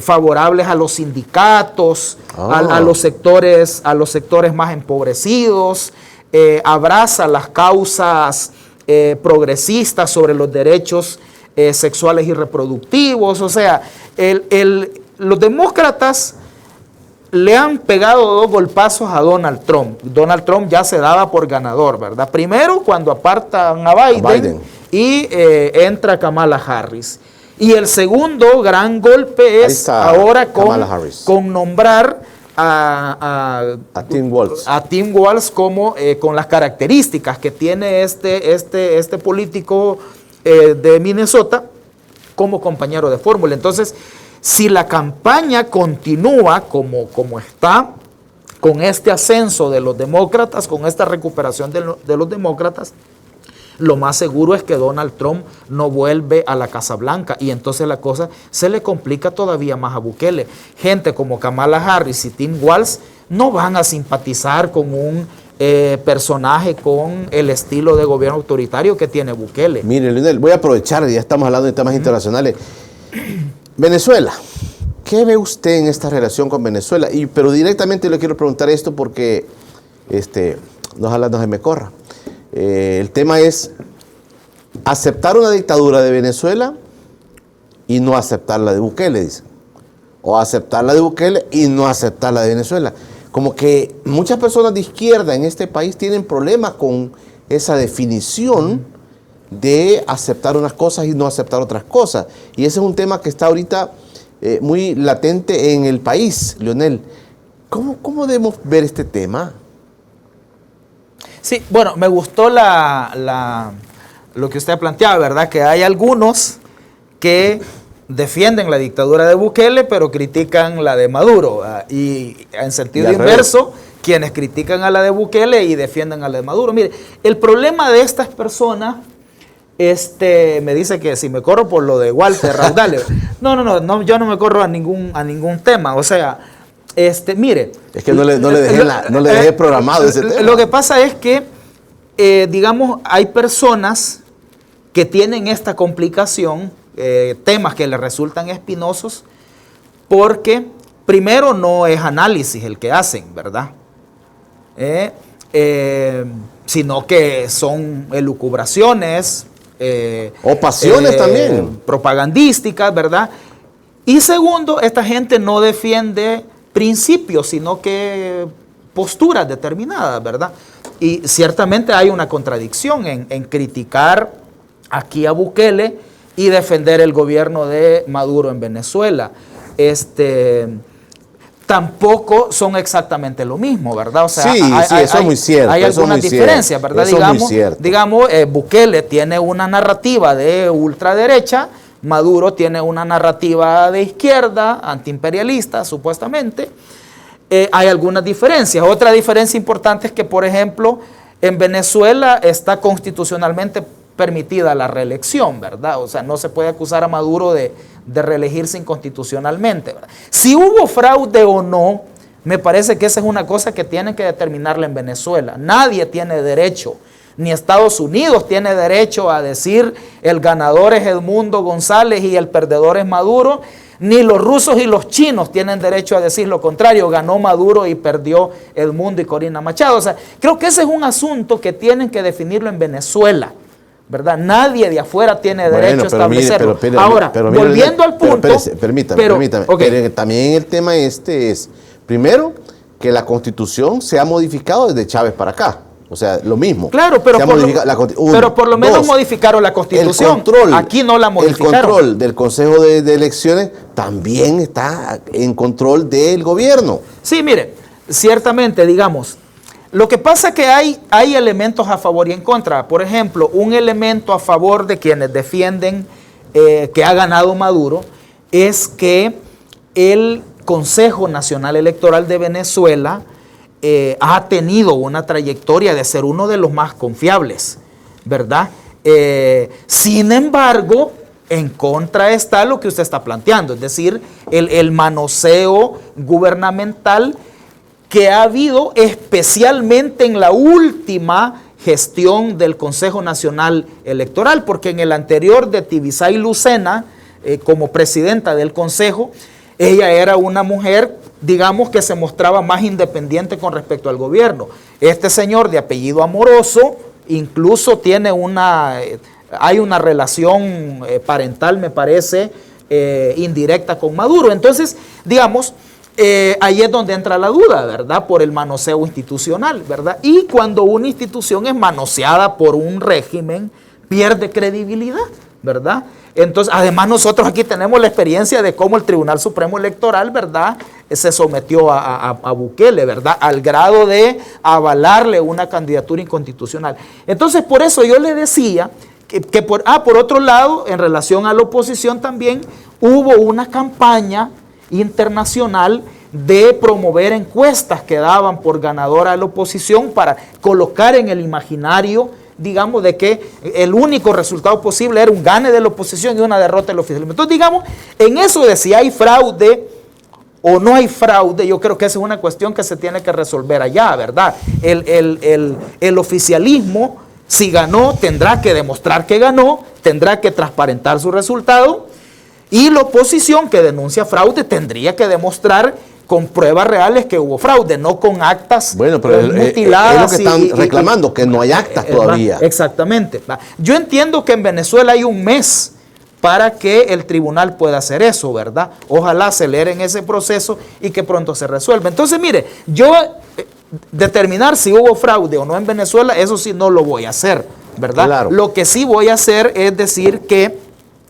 favorables a los sindicatos, a los sectores más empobrecidos, abraza las causas progresistas sobre los derechos sexuales y reproductivos. O sea, los demócratas le han pegado 2 golpazos a Donald Trump. Donald Trump ya se daba por ganador, ¿verdad? Primero cuando apartan a Biden. Y entra Kamala Harris. Y el segundo gran golpe es ahora con nombrar a Tim Walz. A Tim Walz como con las características que tiene este político de Minnesota como compañero de fórmula. Entonces, si la campaña continúa como está, con este ascenso de los demócratas, con esta recuperación de los demócratas, lo más seguro es que Donald Trump no vuelve a la Casa Blanca, y entonces la cosa se le complica todavía más a Bukele. Gente como Kamala Harris y Tim Walz no van a simpatizar con un personaje con el estilo de gobierno autoritario que tiene Bukele. Mire, Leonel, voy a aprovechar, ya estamos hablando de temas internacionales. Venezuela, ¿qué ve usted en esta relación con Venezuela? Pero directamente le quiero preguntar esto porque, ojalá no se me corra. El tema es aceptar una dictadura de Venezuela y no aceptar la de Bukele, dicen. O aceptar la de Bukele y no aceptar la de Venezuela. Como que muchas personas de izquierda en este país tienen problemas con esa definición de aceptar unas cosas y no aceptar otras cosas. Y ese es un tema que está ahorita muy latente en el país, Leonel. ¿Cómo debemos ver este tema? Sí, bueno, me gustó lo que usted planteaba, ¿verdad? Que hay algunos que defienden la dictadura de Bukele, pero critican la de Maduro. Y en sentido inverso, quienes critican a la de Bukele y defienden a la de Maduro. Mire, el problema de estas personas, me dice que si me corro por lo de Walter Raudales. No, yo no me corro a ningún tema. O sea, mire. Es que no le dejé programado ese tema. Lo que pasa es que, digamos, hay personas que tienen esta complicación, temas que les resultan espinosos, porque primero no es análisis el que hacen, ¿verdad? sino que son elucubraciones. O pasiones también. Propagandísticas, ¿verdad? Y segundo, esta gente no defiende principios, sino que posturas determinadas, ¿verdad? Y ciertamente hay una contradicción en criticar aquí a Bukele y defender el gobierno de Maduro en Venezuela. Tampoco son exactamente lo mismo, ¿verdad? O sea, eso es muy cierto. Hay algunas diferencias, ¿verdad? Digamos, Bukele tiene una narrativa de ultraderecha, Maduro tiene una narrativa de izquierda, antiimperialista, supuestamente. Hay algunas diferencias. Otra diferencia importante es que, por ejemplo, en Venezuela está constitucionalmente permitida la reelección, ¿verdad? O sea, no se puede acusar a Maduro de reelegirse inconstitucionalmente, ¿verdad? Si hubo fraude o no, me parece que esa es una cosa que tienen que determinarla en Venezuela. Nadie tiene derecho, ni Estados Unidos tiene derecho a decir el ganador es Edmundo González y el perdedor es Maduro, ni los rusos y los chinos tienen derecho a decir lo contrario, ganó Maduro y perdió Edmundo y Corina Machado. O sea, creo que ese es un asunto que tienen que definirlo en Venezuela, ¿verdad? Nadie de afuera tiene derecho a establecerlo. Ahora, volviendo al punto... Permítame. Okay. Pero también el tema es, primero, que la Constitución se ha modificado desde Chávez para acá. O sea, lo mismo. Claro, pero por lo menos modificaron la Constitución. Aquí no la modificaron. El control del Consejo de Elecciones también está en control del gobierno. Sí, mire, ciertamente, digamos, lo que pasa es que hay elementos a favor y en contra. Por ejemplo, un elemento a favor de quienes defienden que ha ganado Maduro es que el Consejo Nacional Electoral de Venezuela ha tenido una trayectoria de ser uno de los más confiables, ¿verdad? Sin embargo, en contra está lo que usted está planteando, es decir, el manoseo gubernamental que ha habido especialmente en la última gestión del Consejo Nacional Electoral, porque en el anterior de Tibisay Lucena, como presidenta del Consejo, ella era una mujer, digamos, que se mostraba más independiente con respecto al gobierno. Este señor de apellido Amoroso, incluso tiene hay una relación parental, me parece, indirecta con Maduro. Entonces, digamos, ahí es donde entra la duda, ¿verdad? Por el manoseo institucional, ¿verdad? Y cuando una institución es manoseada por un régimen, pierde credibilidad, ¿verdad? Entonces, además nosotros aquí tenemos la experiencia de cómo el Tribunal Supremo Electoral, ¿verdad?, se sometió a Bukele, ¿verdad?, al grado de avalarle una candidatura inconstitucional. Entonces, por eso yo le decía que por otro lado, en relación a la oposición también, hubo una campaña internacional de promover encuestas que daban por ganadora a la oposición para colocar en el imaginario, digamos, de que el único resultado posible era un gane de la oposición y una derrota del oficialismo. Entonces, digamos, en eso de si hay fraude o no hay fraude, yo creo que esa es una cuestión que se tiene que resolver allá, ¿verdad? El oficialismo, si ganó, tendrá que demostrar que ganó, tendrá que transparentar su resultado, y la oposición que denuncia fraude tendría que demostrar con pruebas reales que hubo fraude, no con actas mutiladas. Es lo que están reclamando, que no hay actas todavía. Exactamente. Yo entiendo que en Venezuela hay un mes para que el tribunal pueda hacer eso, ¿verdad? Ojalá aceleren ese proceso y que pronto se resuelva. Entonces, mire, yo determinar si hubo fraude o no en Venezuela, eso sí no lo voy a hacer, ¿verdad? Claro. Lo que sí voy a hacer es decir que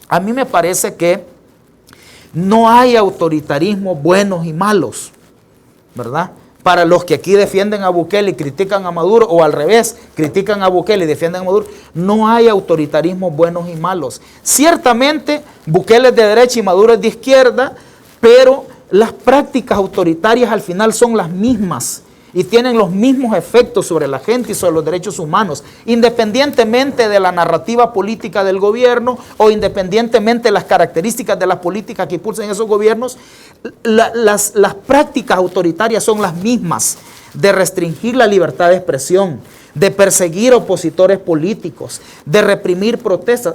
a mí me parece que no hay autoritarismos buenos y malos, ¿verdad? Para los que aquí defienden a Bukele y critican a Maduro, o al revés, critican a Bukele y defienden a Maduro, no hay autoritarismos buenos y malos. Ciertamente, Bukele es de derecha y Maduro es de izquierda, pero las prácticas autoritarias al final son las mismas y tienen los mismos efectos sobre la gente y sobre los derechos humanos, independientemente de la narrativa política del gobierno o independientemente de las características de las políticas que impulsan esos gobiernos. Las prácticas autoritarias son las mismas, de restringir la libertad de expresión, de perseguir opositores políticos, de reprimir protestas.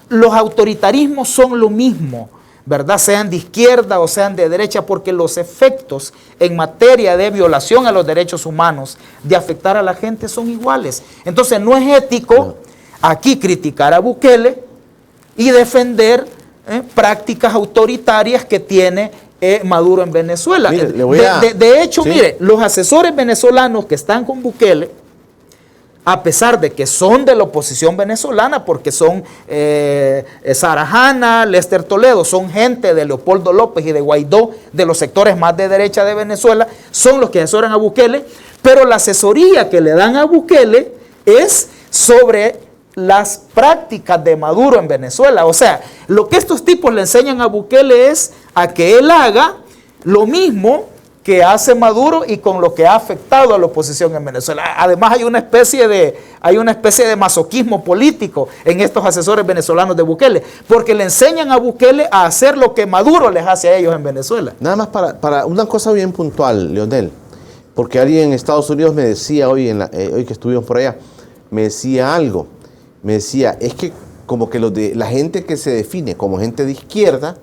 Los autoritarismos son lo mismo, ¿verdad? Sean de izquierda o sean de derecha, porque los efectos en materia de violación a los derechos humanos, de afectar a la gente, son iguales. Entonces no es ético aquí criticar a Bukele y defender prácticas autoritarias que tiene Maduro en Venezuela. Mire, de hecho, ¿sí? Mire, los asesores venezolanos que están con Bukele, a pesar de que son de la oposición venezolana, porque son Sara Hanna, Lester Toledo, son gente de Leopoldo López y de Guaidó, de los sectores más de derecha de Venezuela, son los que asesoran a Bukele, pero la asesoría que le dan a Bukele es sobre las prácticas de Maduro en Venezuela. O sea, lo que estos tipos le enseñan a Bukele es a que él haga lo mismo que hace Maduro y con lo que ha afectado a la oposición en Venezuela. Además hay una especie de masoquismo político en estos asesores venezolanos de Bukele, porque le enseñan a Bukele a hacer lo que Maduro les hace a ellos en Venezuela. Nada más para una cosa bien puntual, Leonel, porque alguien en Estados Unidos me decía hoy que estuvimos por allá, me decía algo, me decía, es que como que la gente que se define como gente de izquierda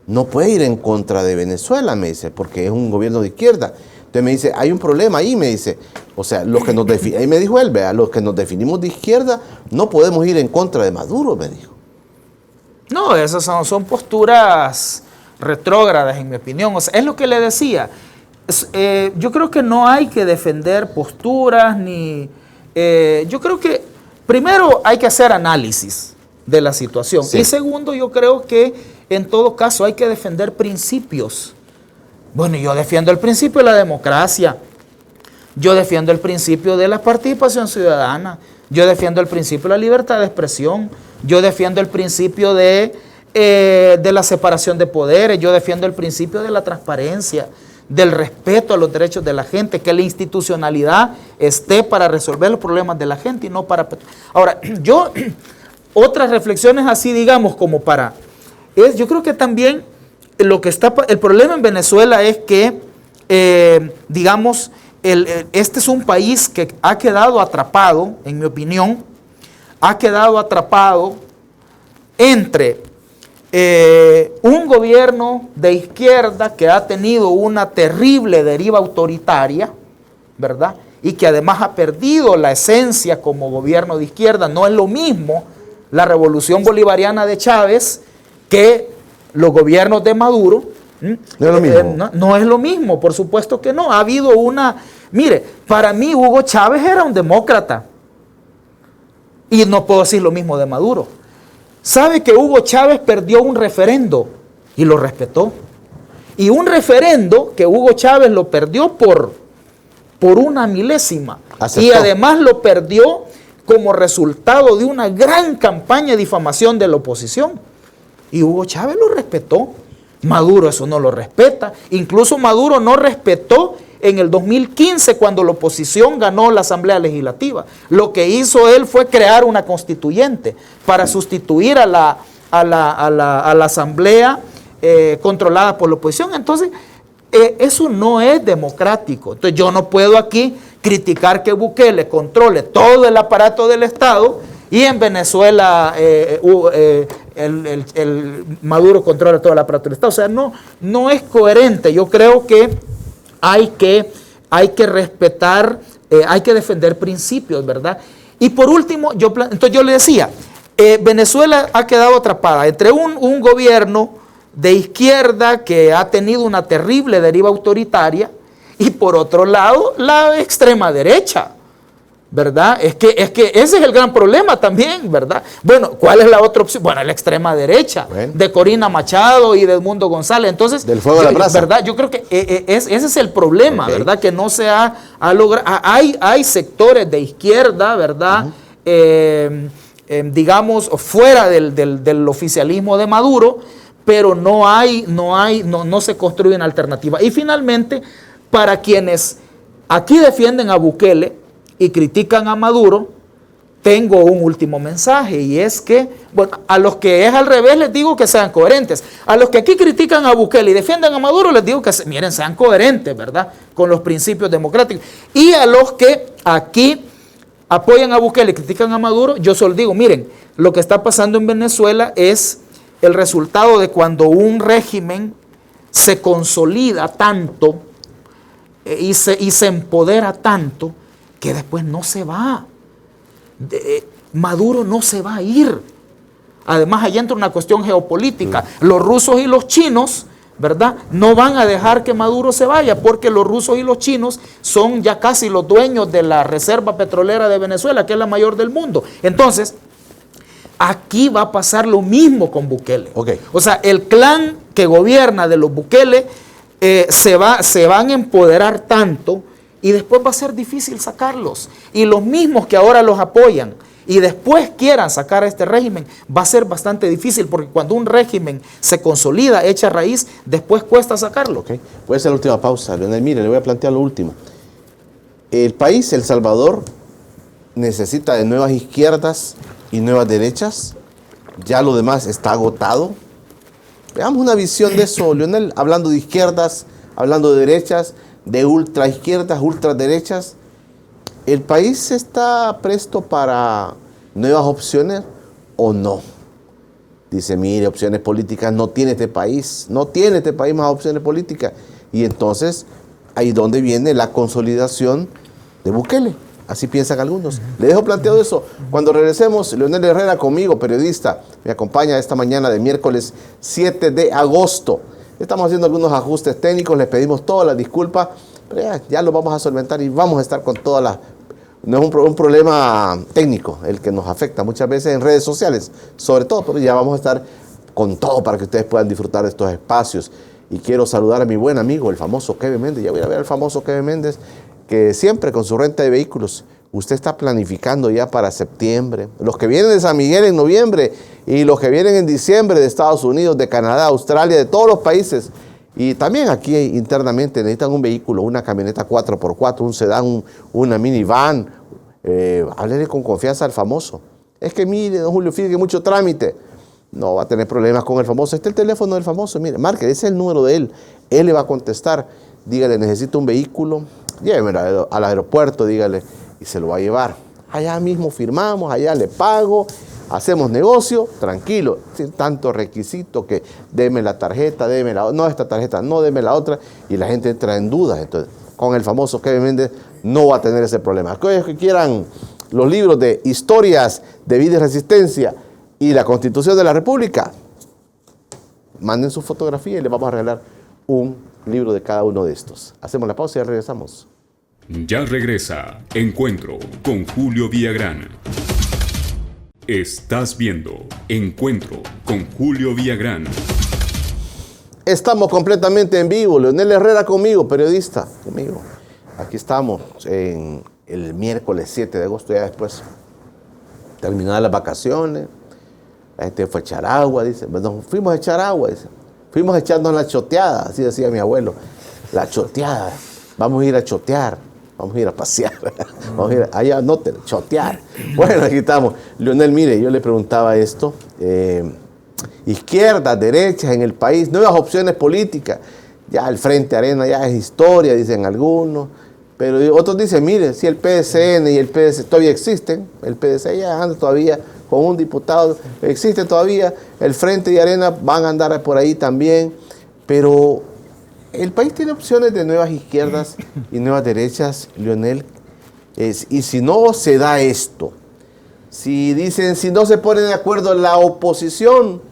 no puede ir en contra de Venezuela, me dice, porque es un gobierno de izquierda. Entonces me dice, hay un problema ahí, me dice. O sea, ahí me dijo él, vea, los que nos definimos de izquierda no podemos ir en contra de Maduro, me dijo. No, esas son posturas retrógradas, en mi opinión. O sea, es lo que le decía. Yo creo que no hay que defender posturas ni... yo creo que primero hay que hacer análisis de la situación. Sí. Y segundo, yo creo que en todo caso hay que defender principios. Bueno, yo defiendo el principio de la democracia. Yo defiendo el principio de la participación ciudadana. Yo defiendo el principio de la libertad de expresión. Yo defiendo el principio de la separación de poderes. Yo defiendo el principio de la transparencia, del respeto a los derechos de la gente, que la institucionalidad esté para resolver los problemas de la gente y no para... Ahora, otras reflexiones así, digamos, como para... yo creo que también el problema en Venezuela es que, digamos, este es un país que ha quedado atrapado, en mi opinión, ha quedado atrapado entre un gobierno de izquierda que ha tenido una terrible deriva autoritaria, ¿verdad? Y que además ha perdido la esencia como gobierno de izquierda. No es lo mismo la revolución bolivariana de Chávez que los gobiernos de Maduro. No es lo mismo. No es lo mismo, por supuesto que no. Ha habido una... Mire, para mí Hugo Chávez era un demócrata. Y no puedo decir lo mismo de Maduro. ¿Sabe que Hugo Chávez perdió un referendo y lo respetó? Y un referendo que Hugo Chávez lo perdió por una milésima. Aceptó. Y además lo perdió como resultado de una gran campaña de difamación de la oposición. Y Hugo Chávez lo respetó. Maduro eso no lo respeta. Incluso Maduro no respetó en el 2015 cuando la oposición ganó la Asamblea Legislativa. Lo que hizo él fue crear una constituyente para sustituir a la Asamblea controlada por la oposición. Entonces, eso no es democrático. Entonces, yo no puedo aquí criticar que Bukele controle todo el aparato del Estado y en Venezuela el Maduro controla todo el aparato del Estado. O sea, no es coherente. Yo creo que hay que respetar, hay que defender principios, ¿verdad? Y por último, entonces yo le decía, Venezuela ha quedado atrapada entre un gobierno de izquierda que ha tenido una terrible deriva autoritaria y por otro lado la extrema derecha, ¿verdad? Es que ese es el gran problema también, ¿verdad? Bueno, ¿cuál es la otra opción? Bueno, la extrema derecha, bueno, de Corina Machado y de Edmundo González. Entonces, del fuego a la brasa, ¿verdad? Yo creo que ese es el problema, okay, ¿verdad? Que no se ha logrado. Hay sectores de izquierda, ¿verdad? Digamos, fuera del oficialismo de Maduro, pero no se construyen alternativas. Y finalmente, para quienes aquí defienden a Bukele y critican a Maduro, tengo un último mensaje y es que, bueno, a los que es al revés les digo que sean coherentes. A los que aquí critican a Bukele y defienden a Maduro les digo que, miren, sean coherentes, ¿verdad? Con los principios democráticos. Y a los que aquí apoyan a Bukele y critican a Maduro, yo solo digo, miren, lo que está pasando en Venezuela es el resultado de cuando un régimen se consolida tanto y se empodera tanto que después no se va. Maduro no se va a ir. Además, ahí entra una cuestión geopolítica. Los rusos y los chinos, ¿verdad?, no van a dejar que Maduro se vaya, porque los rusos y los chinos son ya casi los dueños de la reserva petrolera de Venezuela, que es la mayor del mundo. Entonces, aquí va a pasar lo mismo con Bukele. Okay. O sea, el clan que gobierna de los Bukele se van a empoderar tanto y después va a ser difícil sacarlos. Y los mismos que ahora los apoyan y después quieran sacar a este régimen, va a ser bastante difícil, porque cuando un régimen se consolida, echa raíz, después cuesta sacarlo. Okay. Voy a hacer la última pausa, Leonel. Mire, le voy a plantear lo último. El país, El Salvador, necesita de nuevas izquierdas y nuevas derechas. Ya lo demás está agotado. Veamos una visión de eso, Leonel, hablando de izquierdas, hablando de derechas, de ultraizquierdas, ultraderechas. ¿El país está presto para nuevas opciones o no? Dice, mire, opciones políticas no tiene este país más opciones políticas. Y entonces, ahí donde viene la consolidación de Bukele. Así piensan algunos. Le dejo planteado eso. Cuando regresemos, Leonel Herrera conmigo, periodista, me acompaña esta mañana de miércoles 7 de agosto. Estamos haciendo algunos ajustes técnicos, les pedimos todas las disculpas, pero ya lo vamos a solventar y vamos a estar con todas las... No es un problema técnico el que nos afecta muchas veces en redes sociales, sobre todo, pero ya vamos a estar con todo para que ustedes puedan disfrutar de estos espacios. Y quiero saludar a mi buen amigo, el famoso Kevin Méndez. Ya voy a ver al famoso Kevin Méndez, que siempre con su renta de vehículos, usted está planificando ya para septiembre. Los que vienen de San Miguel en noviembre y los que vienen en diciembre de Estados Unidos, de Canadá, Australia, de todos los países. Y también aquí internamente necesitan un vehículo, una camioneta 4x4, un sedán, una minivan. Háblele con confianza al famoso. Es que mire, don Julio, fíjate que mucho trámite. No va a tener problemas con el famoso. Este es el teléfono del famoso. Mire, marque, ese es el número de él. Él le va a contestar. Dígale, necesito un vehículo. Llévemelo al aeropuerto, dígale, y se lo va a llevar. Allá mismo firmamos, allá le pago, hacemos negocio, tranquilo, sin tanto requisito que deme la tarjeta, no esta tarjeta, no deme la otra, y la gente entra en dudas. Entonces, con el famoso Kevin Méndez no va a tener ese problema. Aquellos que quieran los libros de historias de vida y resistencia y la Constitución de la República, manden su fotografía y les vamos a regalar un libro de cada uno de estos. Hacemos la pausa y ya regresamos. Ya regresa Encuentro con Julio Villagrán. Estás viendo Encuentro con Julio Villagrán. Estamos completamente en vivo. Leonel Herrera conmigo, periodista, conmigo. Aquí estamos en el miércoles 7 de agosto, ya después terminadas las vacaciones. La gente fue a echar agua, dice. Bueno, fuimos a echar agua, dice. Fuimos a echarnos la choteada, así decía mi abuelo. La choteada. Vamos a ir a chotear. Vamos a ir a pasear. Vamos a ir allá, no te chotear. Bueno, aquí estamos. Leonel, mire, yo le preguntaba esto. Izquierdas, derechas en el país, nuevas opciones políticas. Ya el Frente Arena ya es historia, dicen algunos. Pero otros dicen, mire, si el PSN y el PDC todavía existen, el PDC ya anda todavía con un diputado, existe todavía, el Frente y Arena van a andar por ahí también, pero el país tiene opciones de nuevas izquierdas y nuevas derechas, Leonel, y si no se da esto, si dicen, si no se pone de acuerdo la oposición,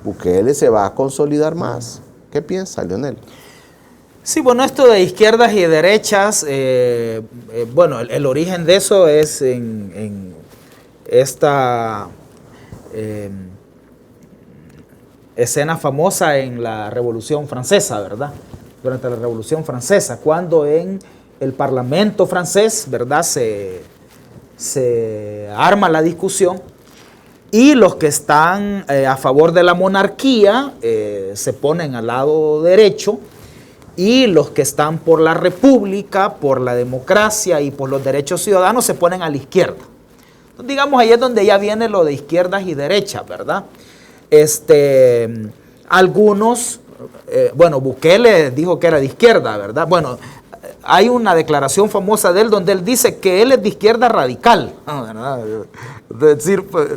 Bukele se va a consolidar más. ¿Qué piensa, Leonel? Sí, bueno, esto de izquierdas y derechas, bueno, el origen de eso es en esta escena famosa en la Revolución Francesa, ¿verdad? Durante la Revolución Francesa, cuando en el Parlamento francés, ¿verdad?, se arma la discusión y los que están a favor de la monarquía se ponen al lado derecho, y los que están por la república, por la democracia y por los derechos ciudadanos se ponen a la izquierda. Entonces, digamos, ahí es donde ya viene lo de izquierdas y derechas, ¿verdad? Algunos, bueno, Bukele dijo que era de izquierda, ¿verdad? Bueno, hay una declaración famosa de él donde él dice que él es de izquierda radical. ¿Verdad? Es decir, pues,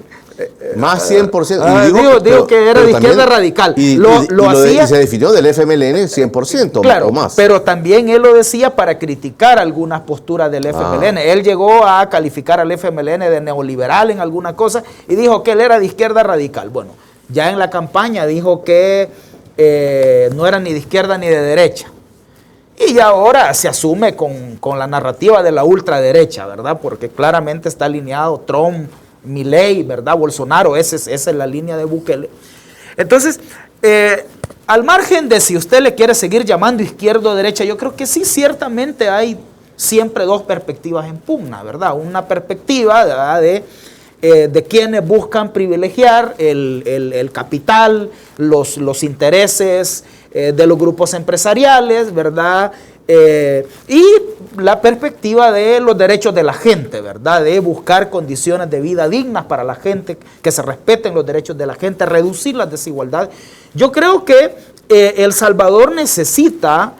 más 100%. Digo que era de izquierda radical. Y se definió del FMLN 100% claro, o más. Pero también él lo decía para criticar algunas posturas del FMLN. Él llegó a calificar al FMLN de neoliberal en alguna cosa y dijo que él era de izquierda radical. Bueno, ya en la campaña dijo que no era ni de izquierda ni de derecha. Y ya ahora se asume con la narrativa de la ultraderecha, ¿verdad? Porque claramente está alineado Trump, Milei, ¿verdad? Bolsonaro, esa es la línea de Bukele. Entonces, al margen de si usted le quiere seguir llamando izquierda o derecha, yo creo que sí, ciertamente hay siempre dos perspectivas en pugna, ¿verdad? Una perspectiva, ¿verdad?, de quienes buscan privilegiar el capital, los intereses de los grupos empresariales, ¿verdad? Y la perspectiva de los derechos de la gente, ¿verdad? De buscar condiciones de vida dignas para la gente, que se respeten los derechos de la gente, reducir las desigualdades. Yo creo que El Salvador necesita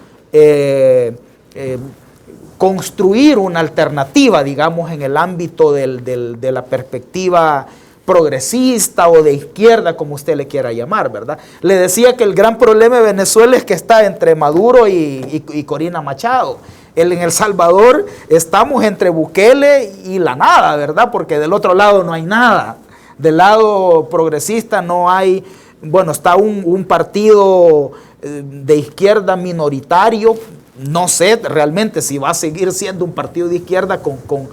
construir una alternativa, digamos, en el ámbito de la perspectiva progresista o de izquierda, como usted le quiera llamar, ¿verdad? Le decía que el gran problema de Venezuela es que está entre Maduro y Corina Machado. En El Salvador estamos entre Bukele y la nada, ¿verdad? Porque del otro lado no hay nada. Del lado progresista no hay, bueno, está un partido de izquierda minoritario. No sé realmente si va a seguir siendo un partido de izquierda con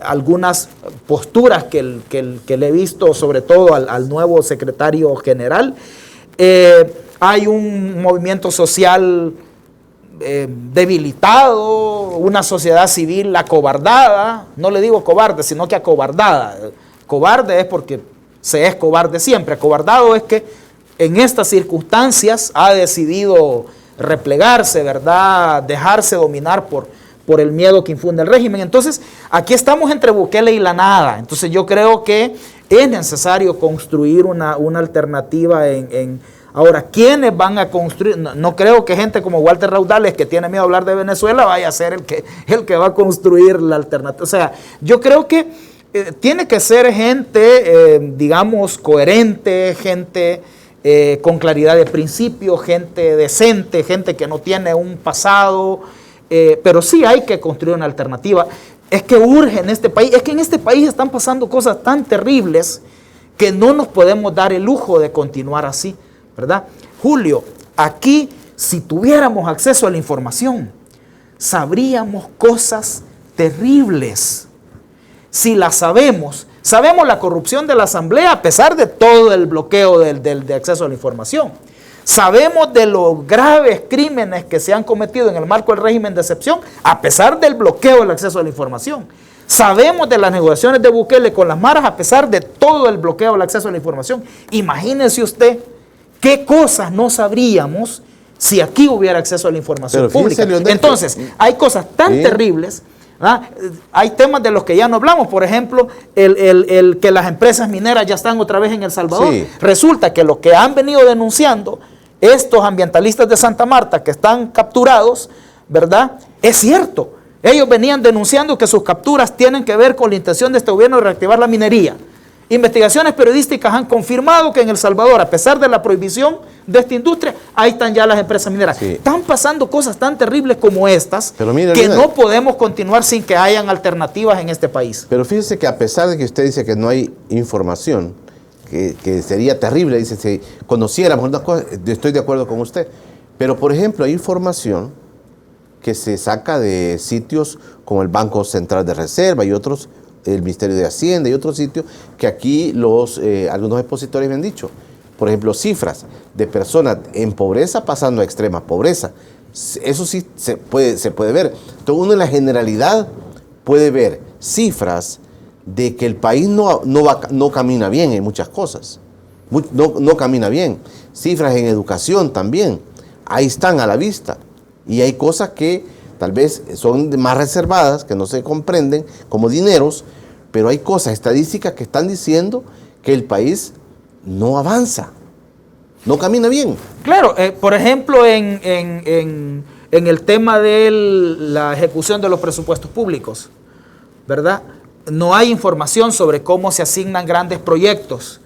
algunas posturas que le he visto, sobre todo al nuevo secretario general. Hay un movimiento social debilitado, una sociedad civil acobardada. No le digo cobarde, sino que acobardada. Cobarde es porque se es cobarde siempre. Acobardado es que en estas circunstancias ha decidido replegarse, ¿verdad? Dejarse dominar por el miedo que infunde el régimen. Entonces, aquí estamos entre Bukele y la nada. Entonces, yo creo que es necesario construir una alternativa Ahora, ¿quiénes van a construir? No creo que gente como Walter Raudales, que tiene miedo a hablar de Venezuela, vaya a ser el que va a construir la alternativa. O sea, yo creo que tiene que ser gente, digamos, coherente, gente con claridad de principios, gente decente, gente que no tiene un pasado, pero sí hay que construir una alternativa. Es que urge en este país, es que en este país están pasando cosas tan terribles que no nos podemos dar el lujo de continuar así, ¿verdad? Julio, aquí si tuviéramos acceso a la información, sabríamos cosas terribles. Si las sabemos la corrupción de la Asamblea a pesar de todo el bloqueo de acceso a la información. Sabemos de los graves crímenes que se han cometido en el marco del régimen de excepción a pesar del bloqueo del acceso a la información. Sabemos de las negociaciones de Bukele con las maras a pesar de todo el bloqueo del acceso a la información. Imagínese usted qué cosas no sabríamos si aquí hubiera acceso a la información pública. Entonces, hay cosas tan terribles. Hay temas de los que ya no hablamos, por ejemplo, el que las empresas mineras ya están otra vez en El Salvador. Sí. Resulta que lo que han venido denunciando estos ambientalistas de Santa Marta que están capturados, ¿verdad? Es cierto. Ellos venían denunciando que sus capturas tienen que ver con la intención de este gobierno de reactivar la minería. Investigaciones periodísticas han confirmado que en El Salvador, a pesar de la prohibición de esta industria, ahí están ya las empresas mineras. Sí. Están pasando cosas tan terribles como estas que no podemos continuar sin que hayan alternativas en este país. Pero fíjese que a pesar de que usted dice que no hay información, que sería terrible, dice, si conociéramos unas cosas, estoy de acuerdo con usted. Pero, por ejemplo, hay información que se saca de sitios como el Banco Central de Reserva y otros, el Ministerio de Hacienda y otros sitios, que aquí algunos expositores me han dicho. Por ejemplo, cifras de personas en pobreza pasando a extrema pobreza. Eso sí se puede ver. Entonces uno en la generalidad puede ver cifras de que el país no camina bien en muchas cosas. No camina bien. Cifras en educación también. Ahí están a la vista. Y hay cosas que tal vez son más reservadas, que no se comprenden como dineros, pero hay cosas estadísticas que están diciendo que el país no avanza, no camina bien. Claro, por ejemplo, en en el tema de la ejecución de los presupuestos públicos, ¿verdad? No hay información sobre cómo se asignan grandes proyectos.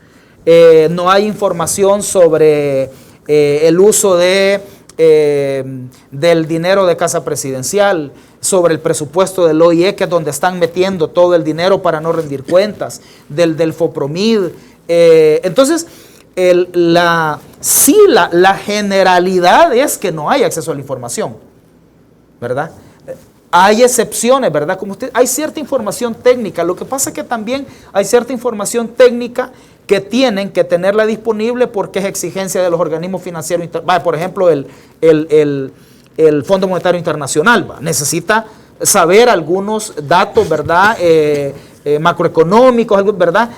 No hay información sobre el uso del dinero de Casa Presidencial, sobre el presupuesto del OIE, que es donde están metiendo todo el dinero para no rendir cuentas, del FOPROMID. Entonces, la generalidad es que no hay acceso a la información, ¿verdad? Hay excepciones, ¿verdad? Como hay cierta información técnica. Lo que pasa es que también hay cierta información técnica que tienen que tenerla disponible porque es exigencia de los organismos financieros. Por ejemplo, el Fondo Monetario Internacional necesita saber algunos datos, ¿verdad? Macroeconómicos, ¿verdad?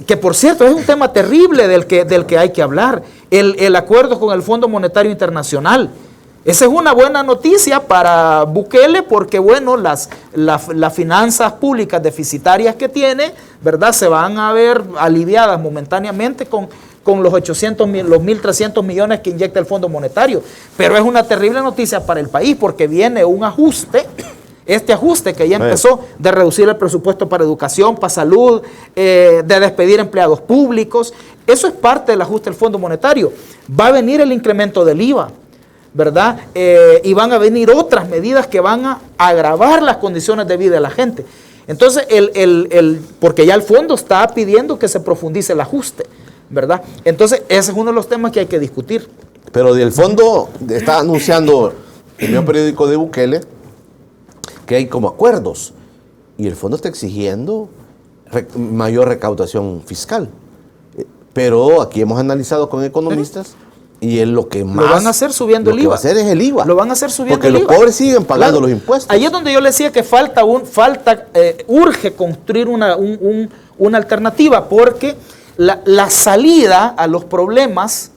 Que por cierto es un tema terrible del que hay que hablar. El acuerdo con el Fondo Monetario Internacional. Esa es una buena noticia para Bukele porque, bueno, las finanzas públicas deficitarias que tiene, ¿verdad?, se van a ver aliviadas momentáneamente con los 1.300 millones que inyecta el Fondo Monetario. Pero es una terrible noticia para el país porque viene un ajuste, este ajuste que ya empezó de reducir el presupuesto para educación, para salud, de despedir empleados públicos. Eso es parte del ajuste del Fondo Monetario. Va a venir el incremento del IVA, ¿verdad? Y van a venir otras medidas que van a agravar las condiciones de vida de la gente. Entonces, porque ya el fondo está pidiendo que se profundice el ajuste, ¿verdad? Entonces, ese es uno de los temas que hay que discutir. Pero del fondo está anunciando el mismo periódico de Bukele que hay como acuerdos y el fondo está exigiendo mayor recaudación fiscal. Pero aquí hemos analizado con economistas y es lo que más... Lo van a hacer subiendo el IVA. Lo que va a hacer es el IVA. Lo van a hacer subiendo el IVA. Porque los pobres siguen pagando los impuestos. Ahí es donde yo le decía que urge construir una alternativa porque la salida a los problemas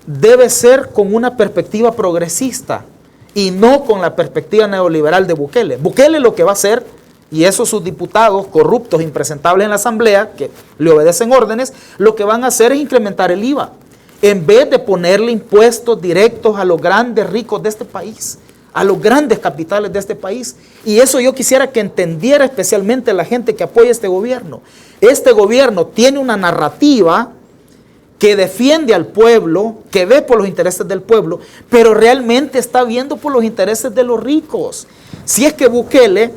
debe ser con una perspectiva progresista y no con la perspectiva neoliberal de Bukele. Bukele lo que va a hacer, y esos sus diputados corruptos, impresentables en la asamblea, que le obedecen órdenes, lo que van a hacer es incrementar el IVA, en vez de ponerle impuestos directos a los grandes ricos de este país, a los grandes capitales de este país. Y eso yo quisiera que entendiera especialmente la gente que apoya este gobierno. Este gobierno tiene una narrativa que defiende al pueblo, que ve por los intereses del pueblo, pero realmente está viendo por los intereses de los ricos. Si es que Bukele,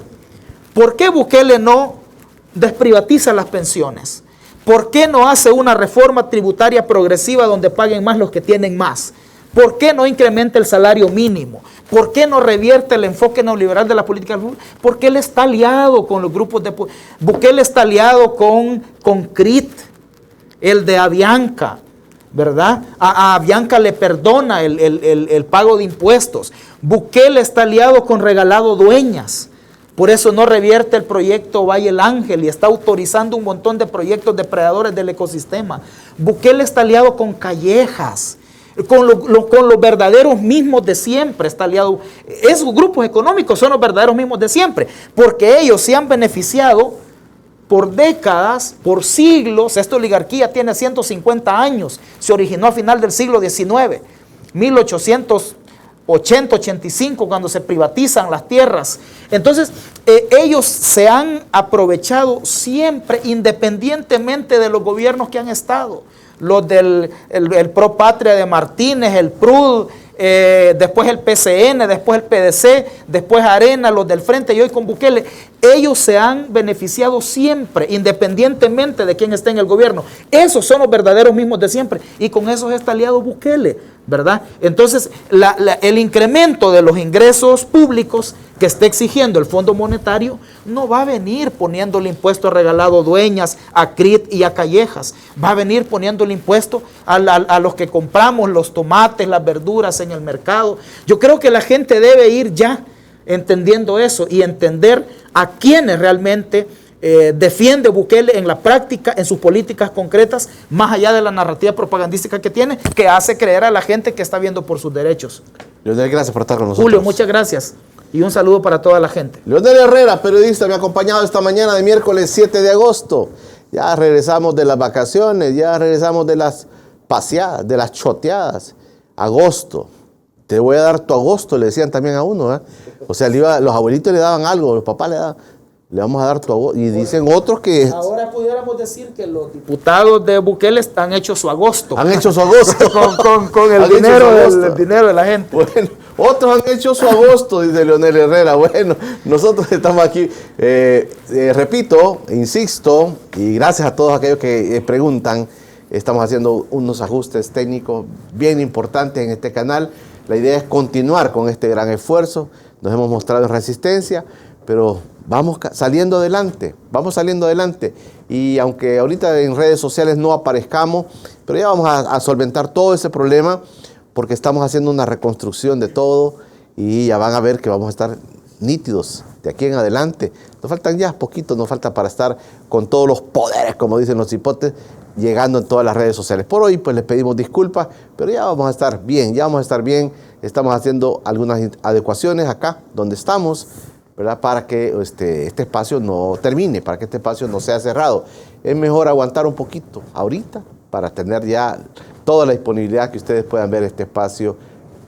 ¿por qué Bukele no desprivatiza las pensiones? ¿Por qué no hace una reforma tributaria progresiva donde paguen más los que tienen más? ¿Por qué no incrementa el salario mínimo? ¿Por qué no revierte el enfoque neoliberal de la política pública? Porque él está aliado con los grupos de... Bukele está aliado con CRIT, el de Avianca, ¿verdad? A Avianca le perdona el pago de impuestos. Bukele está aliado con Regalado Dueñas. Por eso no revierte el proyecto Valle el Ángel y está autorizando un montón de proyectos depredadores del ecosistema. Bukele está aliado con Callejas, con los verdaderos mismos de siempre está aliado. Esos grupos económicos son los verdaderos mismos de siempre, porque ellos se han beneficiado por décadas, por siglos. Esta oligarquía tiene 150 años, se originó a final del siglo XIX, 1880-85, cuando se privatizan las tierras. Entonces, ellos se han aprovechado siempre, independientemente de los gobiernos que han estado. Los del el Pro Patria de Martínez, el PRUD, después el PCN, después el PDC, después Arena, los del Frente y hoy con Bukele. Ellos se han beneficiado siempre, independientemente de quién esté en el gobierno. Esos son los verdaderos mismos de siempre y con esos está aliado Bukele, ¿verdad? Entonces, el incremento de los ingresos públicos que esté exigiendo el Fondo Monetario no va a venir poniendo el impuesto a Regalado Dueñas, a CRIT y a Callejas. Va a venir poniendo el impuesto a los que compramos los tomates, las verduras en el mercado. Yo creo que la gente debe ir ya entendiendo eso y entender a quienes realmente defiende Bukele en la práctica, en sus políticas concretas, más allá de la narrativa propagandística que tiene, que hace creer a la gente que está viendo por sus derechos. Leonel, gracias por estar con nosotros. Julio, muchas gracias. Y un saludo para toda la gente. Leonel Herrera, periodista, me ha acompañado esta mañana de miércoles 7 de agosto. Ya regresamos de las vacaciones, ya regresamos de las paseadas, de las choteadas. Agosto. te voy a dar tu agosto, le decían también a uno, ¿eh? O sea, los abuelitos le daban algo, los papás le vamos a dar tu agosto. Y dicen otros que... Ahora pudiéramos decir que los diputados de Bukele han hecho su agosto. Han hecho su agosto. con el dinero de la gente. Bueno, otros han hecho su agosto, dice Leonel Herrera. Bueno, nosotros estamos aquí, repito, insisto, y gracias a todos aquellos que preguntan, estamos haciendo unos ajustes técnicos bien importantes en este canal. La idea es continuar con este gran esfuerzo. Nos hemos mostrado en resistencia, pero vamos saliendo adelante, y aunque ahorita en redes sociales no aparezcamos, pero ya vamos a solventar todo ese problema porque estamos haciendo una reconstrucción de todo y ya van a ver que vamos a estar nítidos de aquí en adelante. Nos faltan ya poquito, nos falta para estar con todos los poderes, como dicen los hipotes, llegando en todas las redes sociales. Por hoy pues les pedimos disculpas, pero ya vamos a estar bien, estamos haciendo algunas adecuaciones acá donde estamos, ¿verdad? Para que este espacio no termine, para que este espacio no sea cerrado. Es mejor aguantar un poquito ahorita para tener ya toda la disponibilidad que ustedes puedan ver este espacio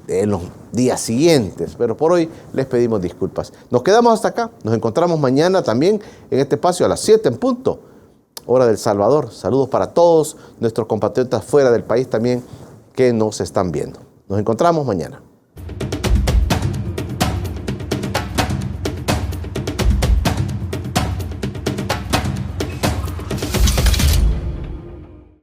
en los días siguientes. Pero por hoy les pedimos disculpas. Nos quedamos hasta acá. Nos encontramos mañana también en este espacio a las 7 en punto, hora del Salvador. Saludos para todos nuestros compatriotas fuera del país también que nos están viendo. Nos encontramos mañana.